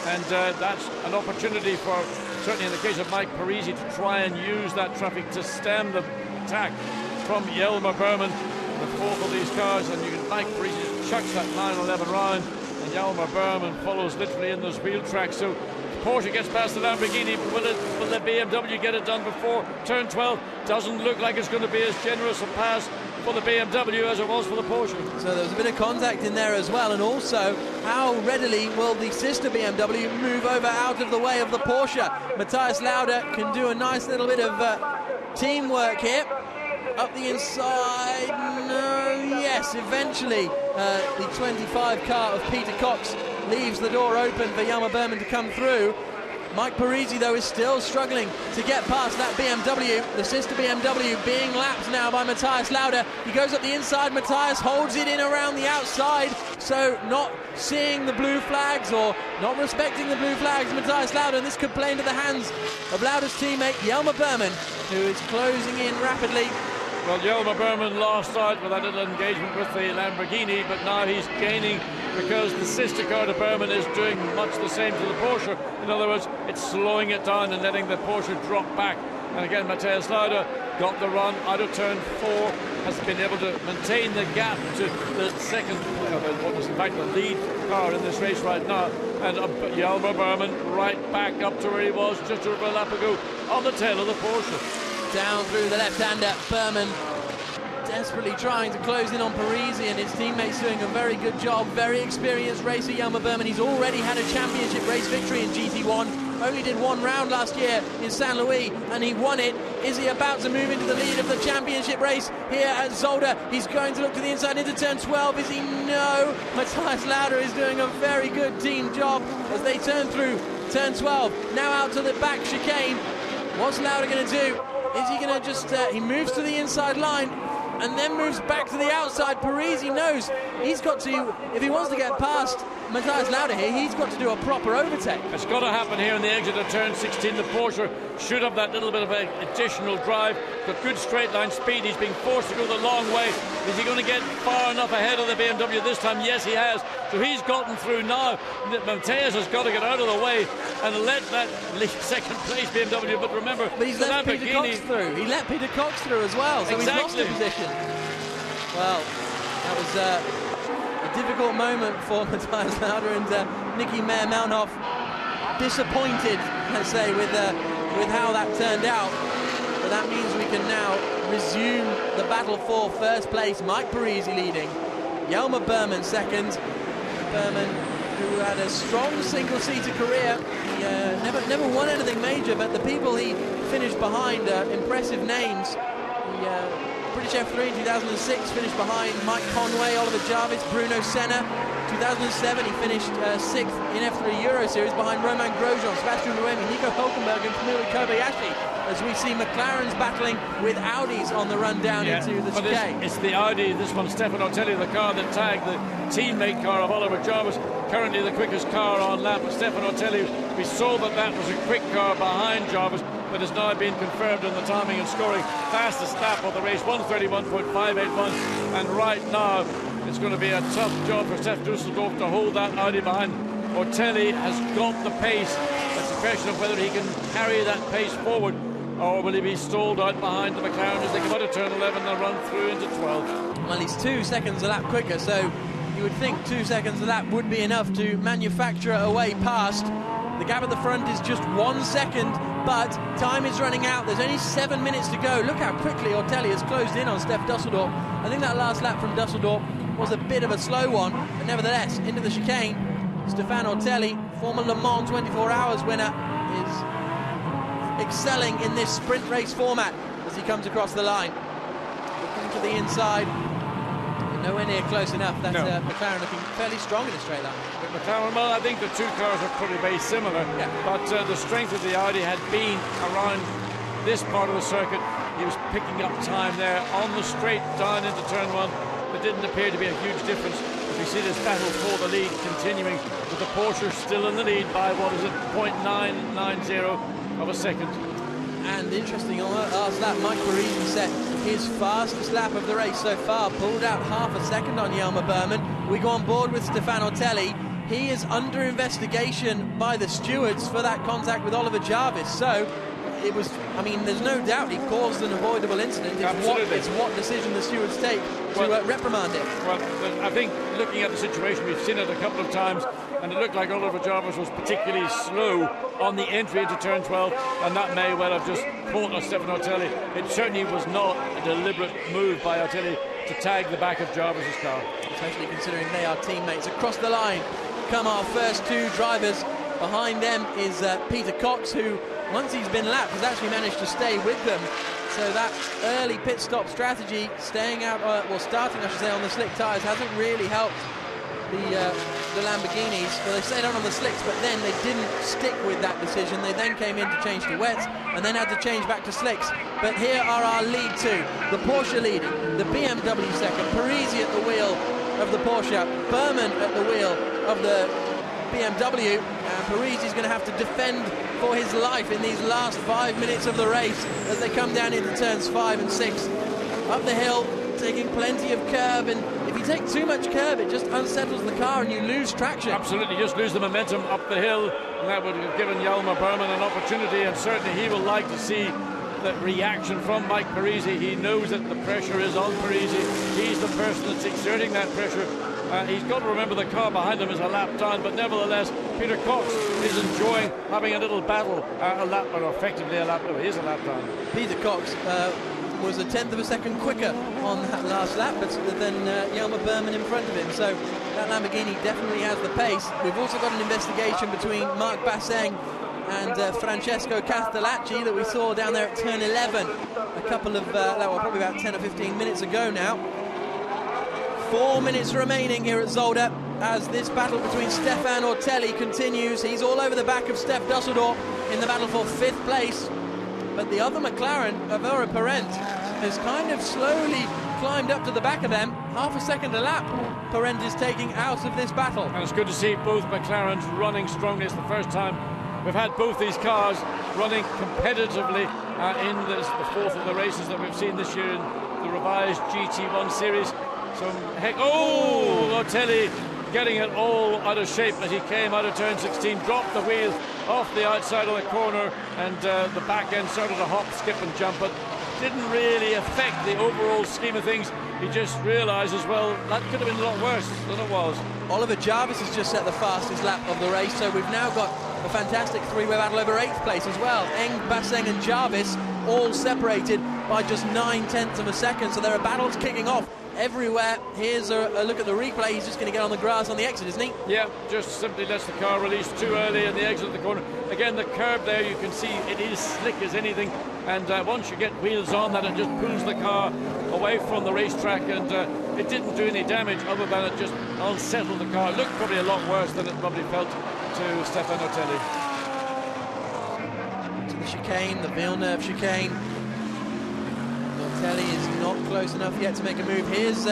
And that's an opportunity for, certainly in the case of Mike Parisy, to try and use that traffic to stem the attack from Jelmer Berman, the 4th of these cars. And Mike Parisy chucks that 9-11 round, and Jelmer Berman follows literally in those wheel tracks. So Porsche gets past the Lamborghini. Will the BMW get it done before turn 12? Doesn't look like it's going to be as generous a pass for the BMW as it was for the Porsche. So there was a bit of contact in there as well, and also how readily will the sister BMW move over out of the way of the Porsche? Matthias Lauda can do a nice little bit of teamwork here. Up the inside, no, yes, eventually the 25 car of Peter Cox leaves the door open for Jelmer Berman to come through. Mike Parisy, though, is still struggling to get past that BMW, the sister BMW being lapped now by Matthias Lauda. He goes up the inside, Matthias holds it in around the outside, so not seeing the blue flags or not respecting the blue flags, Matthias Lauda, and this could play into the hands of Lauda's teammate Jelmer Berman, who is closing in rapidly. Well, Jelmer Berman lost out with that little engagement with the Lamborghini, but now he's gaining because the sister car to Berman is doing much the same to the Porsche. In other words, it's slowing it down and letting the Porsche drop back. And again, Matthias Lauda got the run out of turn 4, has been able to maintain the gap to the second, what was in fact the lead car in this race right now. And Jelmer Berman right back up to where he was just over a lap ago on the tail of the Porsche. Down through the left-hander, Berman desperately trying to close in on Parisy, and his teammates doing a very good job. Very experienced racer, Jelmer Berman. He's already had a championship race victory in GT1. Only did 1 round last year in St. Louis, and he won it. Is he about to move into the lead of the championship race here at Zolder? He's going to look to the inside into turn 12. Is he? No. Matthias Lauda is doing a very good team job as they turn through turn 12. Now out to the back chicane. What's Lauda going to do? Is he going to just, he moves to the inside line. and then moves back to the outside. Parisy knows he's got to, if he wants to get past Matthias Lauda here, he's got to do a proper overtake. It's got to happen here in the exit of turn 16. The Porsche should have that little bit of an additional drive. Got good straight line speed. He's being forced to go the long way. Is he going to get far enough ahead of the BMW this time? Yes, he has. So he's gotten through now. Matthias has got to get out of the way and let that second place BMW. But remember, but he's let Peter Cox through. He let Peter Cox through as well. So he's lost the position. Well, that was a difficult moment for Matthias Lauda, and Nicky Meyer-Melnhof disappointed, let's say, with how that turned out. But that means we can now resume the battle for first place. Mike Parisy leading, Jelmer Berman second. Berman, who had a strong single-seater career, he never won anything major, but the people he finished behind are impressive names. The British F3 in 2006 finished behind Mike Conway, Oliver Jarvis, Bruno Senna. 2007 he finished 6th in F3 Euro Series behind Romain Grosjean, Sebastian Buemi, Nico Hülkenberg and Kamui Kobayashi, as we see McLaren's battling with Audis on the run down into the chicane. It's the Audi, this one, Stefano Telli, the car that tagged the teammate car of Oliver Jarvis, currently the quickest car on lap. Stefano Telli, we saw that was a quick car behind Jarvis, but has now been confirmed in the timing and scoring. Fastest lap of the race, 1:31.581, and right now it's going to be a tough job for Stef Dusseldorf to hold that Audi behind. Ortelli has got the pace. It's a question of whether he can carry that pace forward, or will he be stalled out behind the McLaren as they come out of turn 11 and run through into 12. Well, he's 2 seconds a lap quicker, so you would think 2 seconds a lap would be enough to manufacture a way past. The gap at the front is just 1 second, but time is running out. There's only 7 minutes to go. Look how quickly Ortelli has closed in on Stef Dusseldorf. I think that last lap from Dusseldorf was a bit of a slow one, but nevertheless, into the chicane, Stefano Ortelli, former Le Mans 24 Hours winner, is excelling in this sprint race format as he comes across the line. Looking to the inside, nowhere near close enough. That's McLaren looking fairly strong in a straight line. But McLaren, well, I think the two cars are probably very similar, but the strength of the Audi had been around this part of the circuit. He was picking up time there on the straight down into turn 1. There didn't appear to be a huge difference. As we see this battle for the lead continuing, with the Porsche still in the lead by, 0.990 of a second. And interesting, on that last lap, Mike Parisy set his fastest lap of the race so far, pulled out half a second on Jelmer Berman. We go on board with Stefano Telli. He is under investigation by the stewards for that contact with Oliver Jarvis. So it was, I mean, there's no doubt he caused an avoidable incident. It's what decision the stewards take to reprimand him. Well, I think looking at the situation, we've seen it a couple of times, and it looked like Oliver Jarvis was particularly slow on the entry into turn 12, and that may well have just caught Stefano Ortelli. It certainly was not a deliberate move by Ortelli to tag the back of Jarvis's car. Especially considering they are teammates. Across the line come our first two drivers. Behind them is Peter Cox, who, once he's been lapped, has actually managed to stay with them. So that early pit stop strategy, staying out, starting, I should say, on the slick tyres, hasn't really helped the Lamborghinis. Well, they stayed on the slicks, but then they didn't stick with that decision. They then came in to change to wets and then had to change back to slicks. But here are our lead two. The Porsche leading, the BMW second, Parisy at the wheel of the Porsche, Berman at the wheel of the BMW, and Parisy's going to have to defend for his life in these last 5 minutes of the race as they come down into turns 5 and 6. Up the hill, taking plenty of curb, and if you take too much curb, it just unsettles the car and you lose traction. Absolutely, just lose the momentum up the hill, and that would have given Jelmer Berman an opportunity, and certainly he will like to see the reaction from Mike Parisy. He knows that the pressure is on Parisy. He's the person that's exerting that pressure. He's got to remember the car behind him is a lap down, but nevertheless, Peter Cox is enjoying having a little battle, effectively a lap down. Peter Cox was a tenth of a second quicker on that last lap, but then Jelmer Berman in front of him. So that Lamborghini definitely has the pace. We've also got an investigation between Marc Basseng and Francesco Castellacci that we saw down there at turn 11 a couple of, probably about 10 or 15 minutes ago now. 4 minutes remaining here at Zolder as this battle between Stefan Ortelli continues. He's all over the back of Stef Dusseldorf in the battle for 5th place. But the other McLaren, Avera Parent, has kind of slowly climbed up to the back of them. Half a second a lap, Parent is taking out of this battle. And it's good to see both McLarens running strongly. It's the first time we've had both these cars running competitively in the fourth of the races that we've seen this year in the revised GT1 series. Otelli getting it all out of shape as he came out of turn 16, dropped the wheel off the outside of the corner, and the back end started to hop, skip and jump, but didn't really affect the overall scheme of things. He just realises, well, that could have been a lot worse than it was. Oliver Jarvis has just set the fastest lap of the race, so we've now got a fantastic three-way battle over 8th place as well. Eng, Basseng and Jarvis all separated by just 9/10 of a second, so there are battles kicking off everywhere. Here's a look at the replay. He's just going to get on the grass on the exit, isn't he? Yeah, just simply lets the car release too early in the exit of the corner. Again, the curb there, you can see it is slick as anything, and once you get wheels on that, it just pulls the car away from the racetrack, and it didn't do any damage other than it just unsettled the car. It looked probably a lot worse than it probably felt to Stefan Otelli. To the chicane, the Villeneuve chicane. Otelli is not close enough yet to make a move. Here's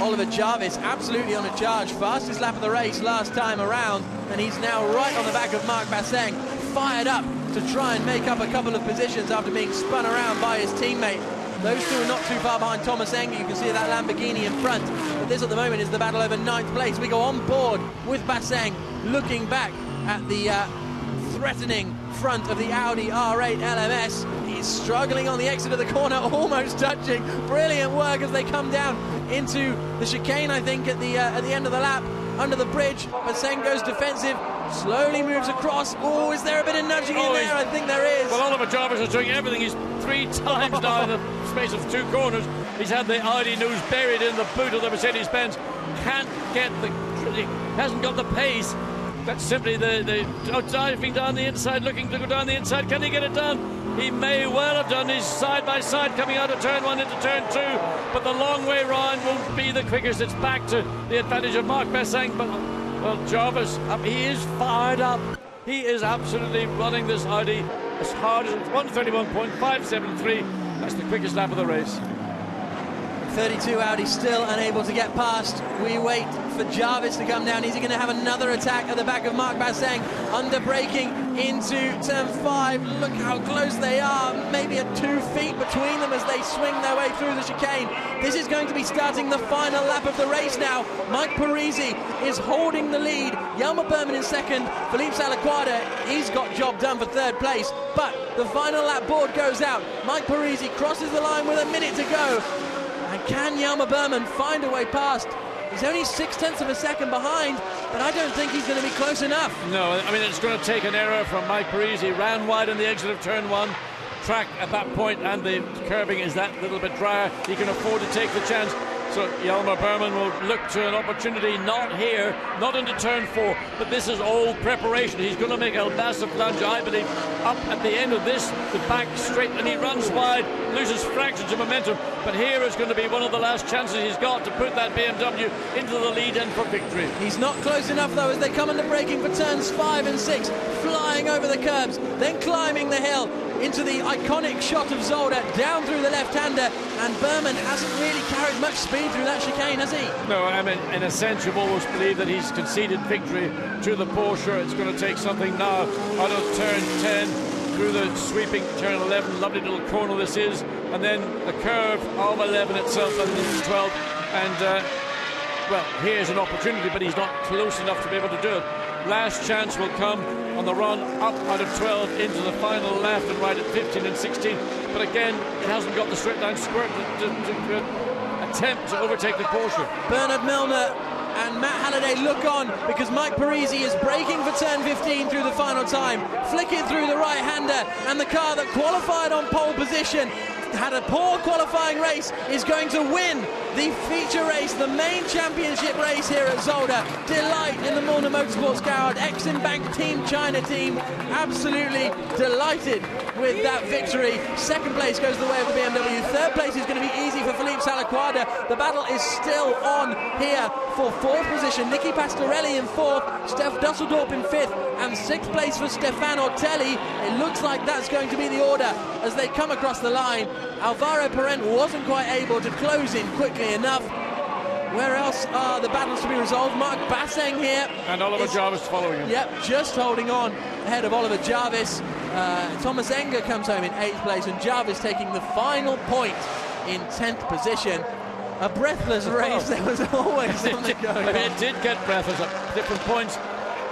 Oliver Jarvis, absolutely on a charge. Fastest lap of the race last time around, and he's now right on the back of Marc Basseng, fired up to try and make up a couple of positions after being spun around by his teammate. Those two are not too far behind Thomas Eng. You can see that Lamborghini in front, but this at the moment is the battle over 9th place. We go on board with Basseng, looking back at the threatening front of the Audi R8 LMS. He's struggling on the exit of the corner, almost touching. Brilliant work as they come down into the chicane, I think, at the end of the lap, under the bridge. Basseng goes defensive, slowly moves across. Oh, is there a bit of nudging in there? I think there is. Well, Oliver Jarvis is doing everything. He's 3 times now in the space of 2 corners. He's had the Audi news buried in the boot of the Mercedes-Benz. Hasn't got the pace. That's simply the diving down the inside, looking to go down the inside. Can he get it done? He may well have done. He's side by side coming out of turn 1 into turn 2, but the long way round won't be the quickest. It's back to the advantage of Marc Basseng, but well, Jarvis, he is fired up. He is absolutely running this Audi as hard as 131.573. That's the quickest lap of the race. 32 Audi still unable to get past. We wait for Jarvis to come down. Is he going to have another attack at the back of Marc Basseng? Under braking into turn 5. Look how close they are. Maybe a 2 feet between them as they swing their way through the chicane. This is going to be starting the final lap of the race now. Mike Parisy is holding the lead. Jelmer Berman in second. Philippe Salaquada, he's got job done for 3rd place. But the final lap board goes out. Mike Parisy crosses the line with a minute to go. And can Jelmer Berman find a way past? He's only 0.6 of a second behind, but I don't think he's going to be close enough. No, I mean, it's going to take an error from Mike Parisy. Ran wide on the exit of turn 1. Track at that point, and the curbing is that little bit drier. He can afford to take the chance. So Jelmer Berman will look to an opportunity, not here, not into turn 4, but this is all preparation. He's going to make a massive lunge, I believe, up at the end of this, the back straight, and he runs wide, loses fractions of momentum, but here is going to be one of the last chances he's got to put that BMW into the lead and for victory. He's not close enough, though, as they come under braking for turns 5 and 6, flying over the curbs, then climbing the hill into the iconic shot of Zolder down through the left-hander, and Berman hasn't really carried much speed through that chicane, has he? No, I mean, in a sense, you've almost believed that he's conceded victory to the Porsche. It's going to take something now out of turn 10 through the sweeping turn 11. Lovely little corner this is, and then the curve of 11 itself, and then 12, and well, here's an opportunity, but he's not close enough to be able to do it. Last chance will come on the run up out of 12 into the final left and right at 15 and 16. But again, it hasn't got the straight line squirt to attempt to overtake the Porsche. Bernard Milner and Matt Halliday look on because Mike Parisy is braking for turn 15 through the final time, flicking through the right-hander, and the car that qualified on pole position, had a poor qualifying race, is going to win the feature race, the main championship race here at Zolder. Delight in the Milner Motorsports Garage. Exim Bank Team China team absolutely delighted with that victory. 2nd place goes the way of the BMW. 3rd place is going to be easy for Philippe Salaquada. The battle is still on here for 4th position. Nicky Pastorelli in 4th, Steph Dusseldorp in 5th, and 6th place for Stefan Otelli. It looks like that's going to be the order as they come across the line. Alvaro Parent wasn't quite able to close in quickly enough. Where else are the battles to be resolved? Mark Basseng here. And Oliver Jarvis following him. Yep, just holding on ahead of Oliver Jarvis. Thomas Enger comes home in 8th place, and Jarvis taking the final point in 10th position. A breathless race. There was always something going on. I mean, it did get breathless at different points.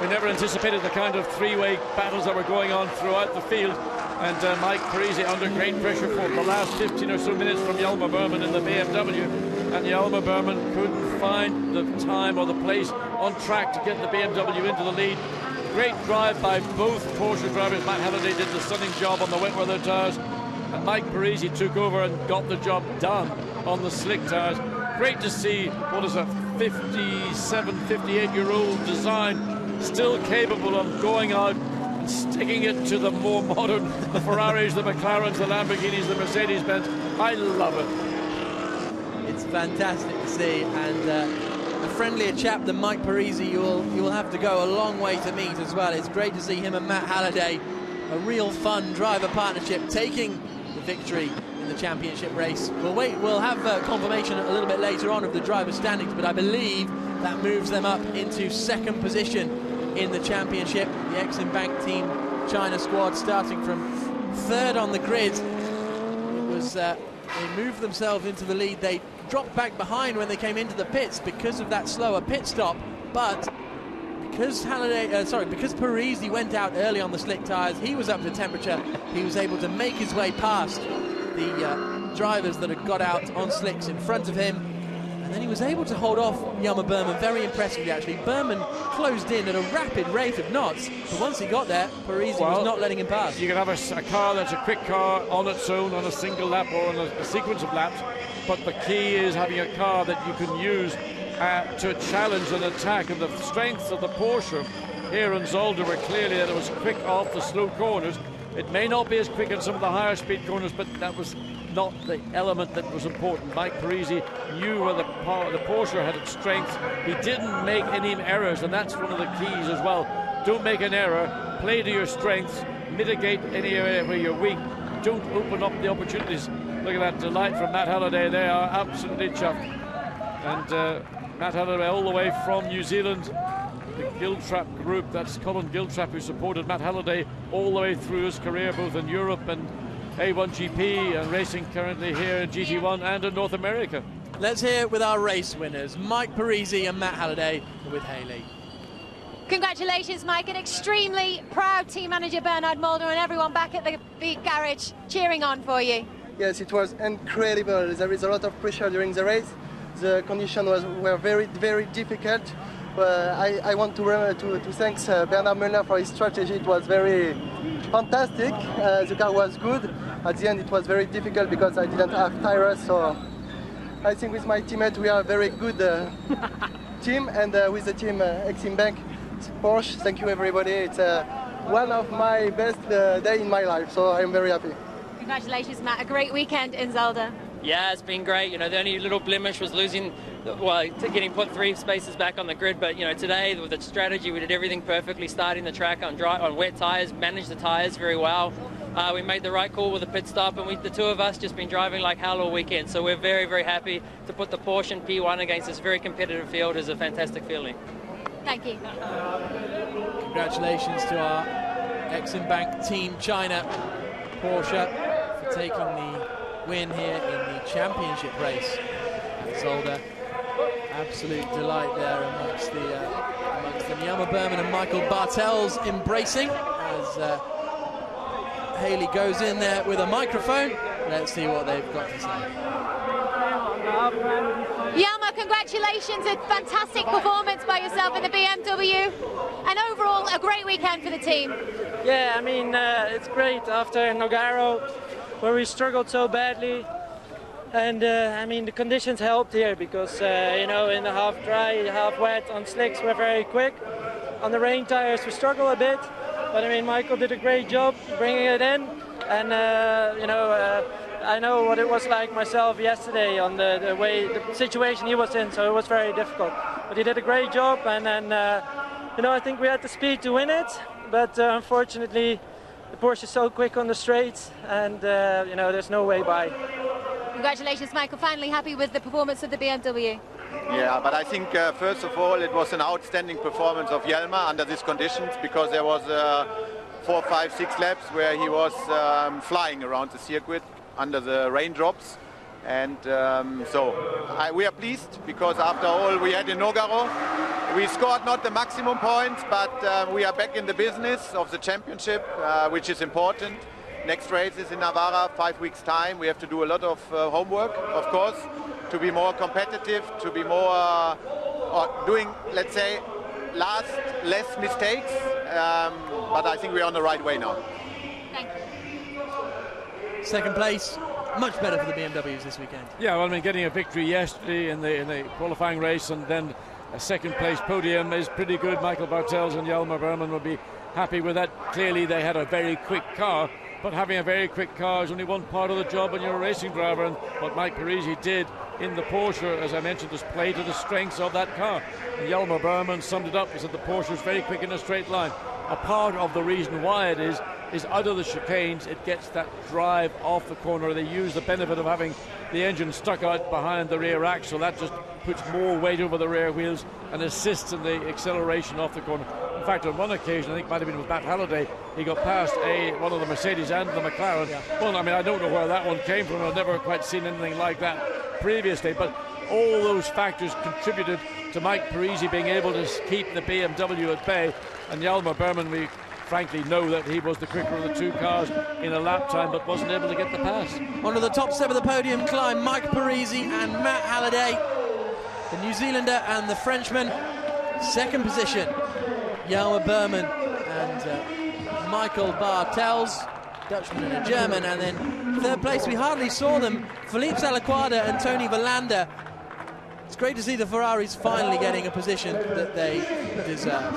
We never anticipated the kind of three-way battles that were going on throughout the field. And Mike Parisy under great pressure for the last 15 or so minutes from Jelmer Berman in the BMW. And Jelmer Berman couldn't find the time or the place on track to get the BMW into the lead. Great drive by both Porsche drivers. Matt Halliday did the stunning job on the wet weather tyres, and Mike Parisy took over and got the job done on the slick tyres. Great to see what is a 57, 58-year-old design still capable of going out and sticking it to the more modern, the Ferraris, the McLarens, the Lamborghinis, the Mercedes-Benz. I love it. It's fantastic to see, and a friendlier chap than Mike Parisy you will have to go a long way to meet as well. It's great to see him and Matt Halliday, a real fun driver partnership, taking the victory in the championship race. We'll have confirmation a little bit later on of the driver standings, but I believe that moves them up into 2nd position in the championship. The Exim Bank Team China squad starting from 3rd on the grid. It was they moved themselves into the lead. They dropped back behind when they came into the pits because of that slower pit stop, but because Parisy went out early on the slick tyres, he was up to temperature. He was able to make his way past the drivers that had got out on slicks in front of him, and then he was able to hold off Jelmer Berman very impressively. Actually, Berman closed in at a rapid rate of knots, but once he got there, Parisy was not letting him pass. You can have a car that's a quick car on its own on a single lap or on a sequence of laps, but the key is having a car that you can use to challenge and attack. And the strengths of the Porsche here in Zolder were clearly that it was quick off the slow corners. It may not be as quick in some of the higher speed corners, but that was not the element that was important. Mike Parisy knew where the Porsche had its strengths. He didn't make any errors, and that's one of the keys as well. Don't make an error, play to your strengths, mitigate any area where you're weak. Don't open up the opportunities. Look at that delight from Matt Halliday. They are absolutely chuffed. And Matt Halliday all the way from New Zealand, the Giltrap group. That's Colin Giltrap who supported Matt Halliday all the way through his career, both in Europe and A1GP, and racing currently here in GT1 and in North America. Let's hear it with our race winners, Mike Parisy and Matt Halliday with Haley. Congratulations, Mike. An extremely proud team manager Bernard Mulder and everyone back at the garage cheering on for you. Yes, it was incredible. There is a lot of pressure during the race. The conditions were very, very difficult. I want to thank Bernard Muller for his strategy. It was very fantastic. The car was good. At the end, it was very difficult because I didn't have tyres. So I think with my teammate, we are a very good team. And with the team Exim Bank, Porsche, thank you everybody. It's one of my best days in my life. So I'm very happy. Congratulations, Matt. A great weekend in Zolder. Yeah, it's been great. You know, the only little blemish was getting put 3 spaces back on the grid. But, you know, today with the strategy, we did everything perfectly, starting the track on wet tyres, managed the tyres very well. We made the right call with the pit stop, and the two of us just been driving like hell all weekend. So we're very, very happy to put the Porsche in P1 against this very competitive field. Is a fantastic feeling. Thank you. Congratulations to our Exim Bank Team China Porsche for taking the win here in the championship race at Zolder. Absolute delight there amongst them. Jelmer Berman and Michael Bartels embracing as Haley goes in there with a microphone. Let's see what they've got to say. Jelmer, congratulations. A fantastic performance by yourself in the BMW. And overall, a great weekend for the team. Yeah, I mean, it's great after Nogaro, where we struggled so badly. And I mean, the conditions helped here because, you know, in the half dry, half wet, on slicks, we're very quick. On the rain tires, we struggle a bit. But I mean, Michael did a great job bringing it in. And, you know, I know what it was like myself yesterday on the situation he was in, so it was very difficult. But he did a great job, and then, you know, I think we had the speed to win it. But unfortunately, the Porsche is so quick on the straights, and, you know, there's no way by. Congratulations, Michael. Finally happy with the performance of the BMW. Yeah, but I think first of all it was an outstanding performance of Jelmer under these conditions, because there was 4, 5, 6 laps where he was flying around the circuit under the raindrops. And we are pleased, because after all we had in Nogaro, we scored not the maximum points, but we are back in the business of the championship, which is important. Next race is in Navarra, 5 weeks time. We have to do a lot of homework, of course, to be more competitive, to be more doing, let's say, less mistakes. But I think we're on the right way now. Thank you. Second place, much better for the BMWs this weekend. Yeah, well, I mean, getting a victory yesterday in the qualifying race and then a second place podium is pretty good. Michael Bartels and Jelmer Berman will be happy with that. Clearly they had a very quick car, but having a very quick car is only one part of the job when you're a racing driver, and what Mike Parisy did in the Porsche, as I mentioned, was play to the strengths of that car. And Jelmer Berman summed it up. He said the Porsche is very quick in a straight line. A part of the reason why it is out of the chicanes, it gets that drive off the corner. They use the benefit of having the engine stuck out behind the rear axle. That just puts more weight over the rear wheels and assists in the acceleration off the corner. In fact, on one occasion, I think it might have been with Matt Halliday, he got past one of the Mercedes and the McLaren. Yeah. Well, I mean, I don't know where that one came from. I've never quite seen anything like that previously, but all those factors contributed to Mike Parisy being able to keep the BMW at bay. And Jelmer Berman, we frankly know that he was the quicker of the two cars in a lap time, but wasn't able to get the pass. Onto the top step of the podium climb, Mike Parisy and Matt Halliday, the New Zealander and the Frenchman. Second position, Jelmer Berman and Michael Bartels, Dutchman and a German. And then third place, we hardly saw them, Philippe Salaquada and Tony Verlander. It's great to see the Ferraris finally getting a position that they deserve.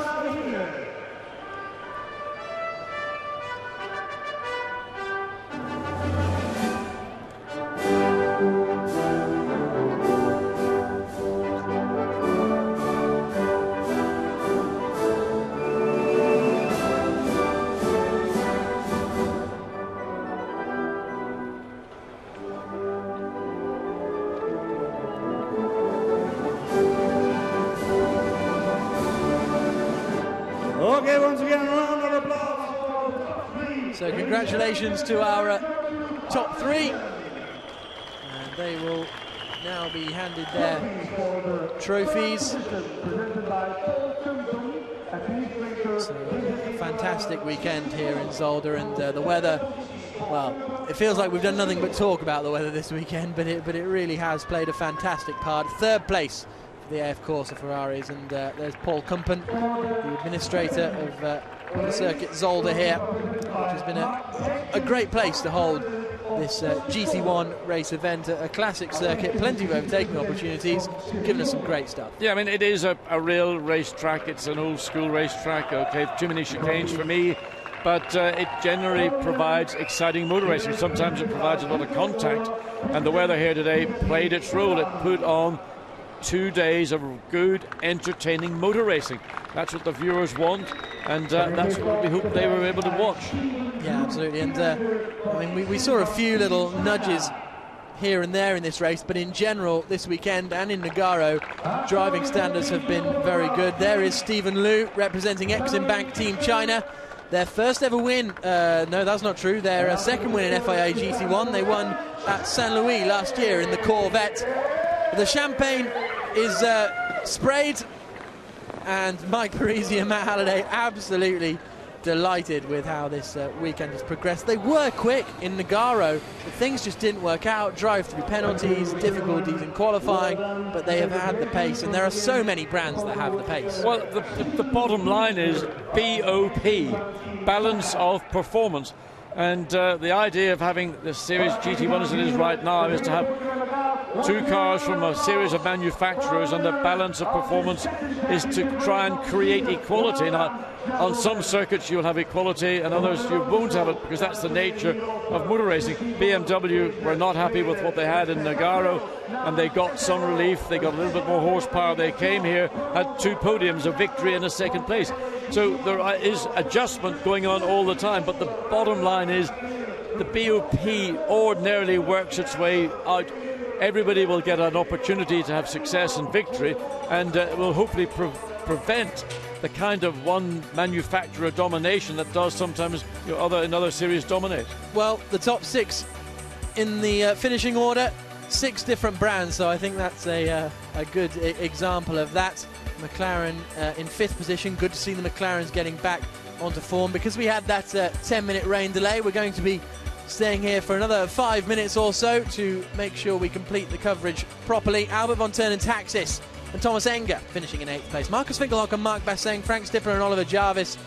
Okay, once again, round of applause. So congratulations to our top three. And they will now be handed their trophies. So, fantastic weekend here in Zolder, and the weather, well, it feels like we've done nothing but talk about the weather this weekend, but it really has played a fantastic part. Third place for the AF Corsa Ferraris, and there's Paul Kumpen, the administrator of the circuit Zolder here, which has been a great place to hold this GT1 race event, a classic circuit, plenty of overtaking opportunities, giving us some great stuff. Yeah, I mean, it is a real racetrack. It's an old school racetrack. Okay, too many chicanes for me, but it generally provides exciting motor racing. Sometimes it provides a lot of contact, and the weather here today played its role. It put on 2 days of good, entertaining motor racing. That's what the viewers want, and that's what we hope they were able to watch. Yeah, absolutely. And I mean, we saw a few little nudges here and there in this race, but in general, this weekend and in Nogaro, driving standards have been very good. There is Stephen Liu representing Exim Bank Team China. Their first ever win, no, that's not true, their second win in FIA GT1. They won at Saint Louis last year in the Corvette. The champagne is sprayed, and Mike Parisy and Matt Halliday absolutely delighted with how this weekend has progressed. They were quick in Nogaro, but things just didn't work out. Drive-through penalties, difficulties in qualifying, but they have had the pace, and there are so many brands that have the pace. Well, the bottom line is BOP, balance of performance. And the idea of having the Series GT1 as it is right now is to have two cars from a series of manufacturers, and the balance of performance is to try and create equality. Now, on some circuits you'll have equality, and others you won't have it, because that's the nature of motor racing. BMW were not happy with what they had in Nogaro, and they got some relief. They got a little bit more horsepower. They came here, had 2 podiums, a victory and a second place. So there is adjustment going on all the time, but the bottom line is the BOP ordinarily works its way out. Everybody will get an opportunity to have success and victory, and will hopefully prevent the kind of one manufacturer domination that does sometimes in other series dominate. Well, the top 6 in the finishing order, 6 different brands, so I think that's a good example of that. McLaren in 5th position. Good to see the McLarens getting back onto form. Because we had that 10-minute rain delay, we're going to be staying here for another 5 minutes or so to make sure we complete the coverage properly. Albert von Thurn and Taxis and Thomas Enger finishing in 8th place. Marcus Finkelhock and Mark Basseng, Frank Stippler and Oliver Jarvis.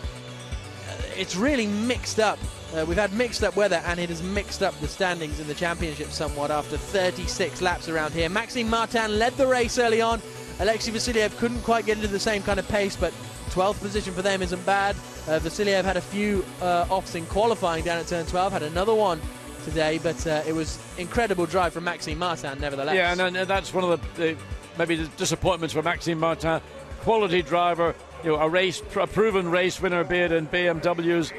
It's really mixed up. We've had mixed up weather, and it has mixed up the standings in the championship somewhat after 36 laps around here. Maxime Martin led the race early on. Alexei Vasiliev couldn't quite get into the same kind of pace, but 12th position for them isn't bad. Vasiliev had a few offs in qualifying down at turn 12, had another one today, but it was incredible drive from Maxime Martin nevertheless. Yeah, and that's one of the maybe the disappointments for Maxime Martin. Quality driver, a proven race winner, be it in BMWs,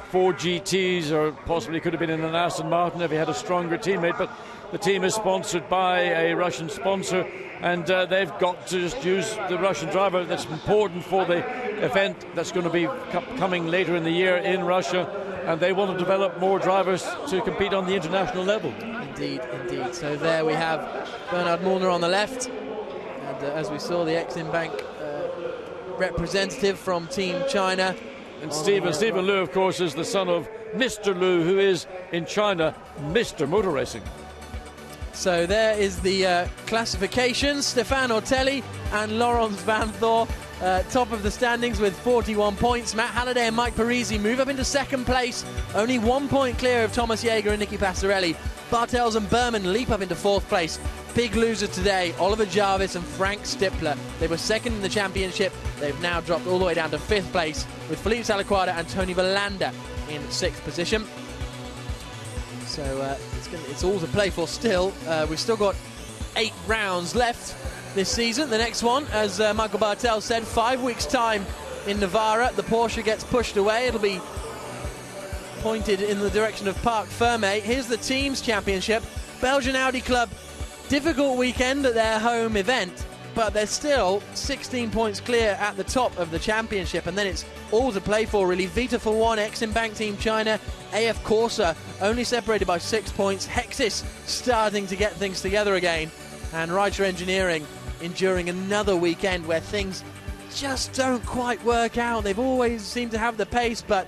4 GTs, or possibly could have been in an Aston Martin if he had a stronger teammate, but the team is sponsored by a Russian sponsor, and they've got to just use the Russian driver. That's important for the event that's going to be coming later in the year in Russia, and they want to develop more drivers to compete on the international level. Indeed, indeed. So there we have Bernhard Mullner on the left, and as we saw, the Exim Bank representative from Team China. And Stephen Liu, of course, is the son of Mr. Liu, who is in China Mr. Motor Racing. So there is the classification. Stefan Ortelli and Laurens Vanthoor top of the standings with 41 points. Matt Halliday and Mike Parisy move up into 2nd place, only 1 point clear of Thomas Jaeger and Nicky Pastorelli. Bartels and Berman leap up into 4th place. Big loser today, Oliver Jarvis and Frank Stippler. They were 2nd in the championship. They've now dropped all the way down to 5th place with Felipe Salaquada and Tony Verlander in 6th position. So it's all to play for still. We've still got 8 rounds left this season. The next one, as Michael Bartel said, 5 weeks' time in Navarra. The Porsche gets pushed away. It'll be pointed in the direction of Parc Fermé. Here's the Teams Championship. Belgian Audi Club, difficult weekend at their home event, but they're still 16 points clear at the top of the championship, and then it's all to play for really. Vita for 1, Exim Bank Team China, AF Corsa only separated by 6 points. Hexis starting to get things together again, and Reiter Engineering enduring another weekend where things just don't quite work out. They've always seemed to have the pace, but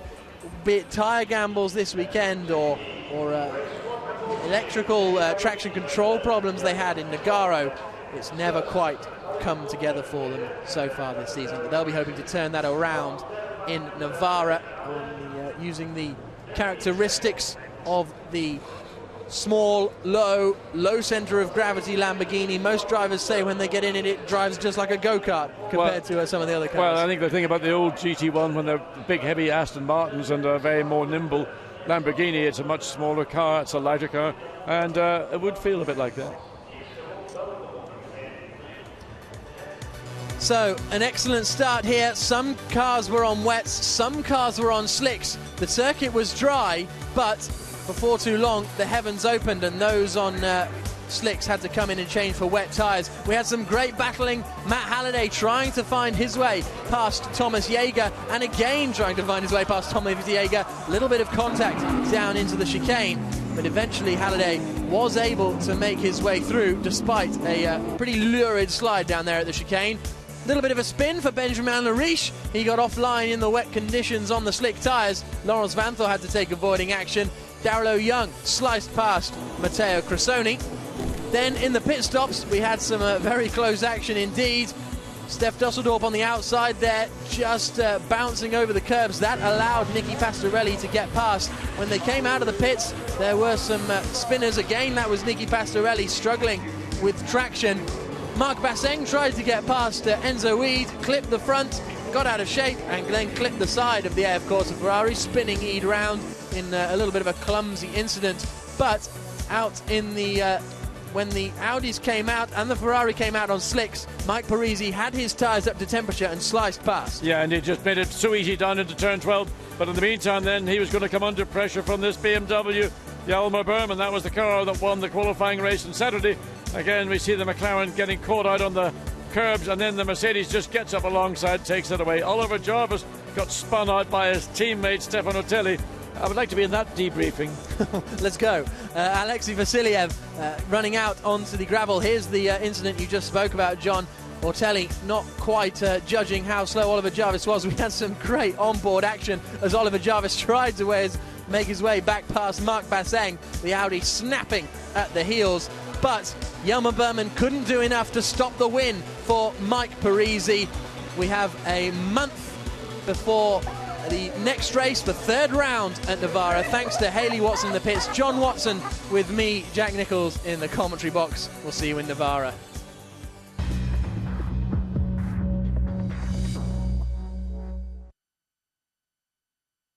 be it tyre gambles this weekend or electrical traction control problems they had in Nogaro, it's never quite come together for them so far this season. But they'll be hoping to turn that around in Navarra using the characteristics of the small, low centre of gravity Lamborghini. Most drivers say when they get in it drives just like a go-kart compared to some of the other cars. Well, I think the thing about the old GT1, when they're big, heavy Aston Martins and a very more nimble Lamborghini, it's a much smaller car, it's a lighter car, and it would feel a bit like that. So, an excellent start here. Some cars were on wets, some cars were on slicks. The circuit was dry, but before too long, the heavens opened and those on slicks had to come in and change for wet tyres. We had some great battling. Matt Halliday trying to find his way past Thomas Jaeger, and again trying to find his way past Thomas Jaeger. A little bit of contact down into the chicane, but eventually Halliday was able to make his way through despite a pretty lurid slide down there at the chicane. Little bit of a spin for Benjamin Lariche. He got offline in the wet conditions on the slick tyres. Laurens Vanthoor had to take avoiding action. Darrell Young sliced past Matteo Cressoni. Then in the pit stops, we had some very close action indeed. Steph Dusseldorp on the outside there, just bouncing over the curbs. That allowed Nicky Pastorelli to get past. When they came out of the pits, there were some spinners again. That was Nicky Pastorelli struggling with traction. Mark Basseng tried to get past Enzo Weed, clipped the front, got out of shape, and then clipped the side of the AF Corsa Ferrari, spinning Eid round in a little bit of a clumsy incident. But out in the when the Audis came out and the Ferrari came out on slicks, Mike Parisy had his tyres up to temperature and sliced past. Yeah, and he just made it so easy down into turn 12. But in the meantime, then, he was going to come under pressure from this BMW. Hjalmar Berman, that was the car that won the qualifying race on Saturday. Again, we see the McLaren getting caught out on the curbs, and then the Mercedes just gets up alongside, takes it away. Oliver Jarvis got spun out by his teammate Stefano Telli. I would like to be in that debriefing. Let's go. Alexei Vasiliev running out onto the gravel. Here's the incident you just spoke about, John. Ortelli not quite judging how slow Oliver Jarvis was. We had some great onboard action as Oliver Jarvis tried to make his way back past Marc Basseng, the Audi snapping at the heels. But Hjalmar Berman couldn't do enough to stop the win for Mike Parisy. We have a month before the next race, the third round at Navarra. Thanks to Haley Watson in the pits, John Watson with me, Jack Nichols, in the commentary box. We'll see you in Navarra.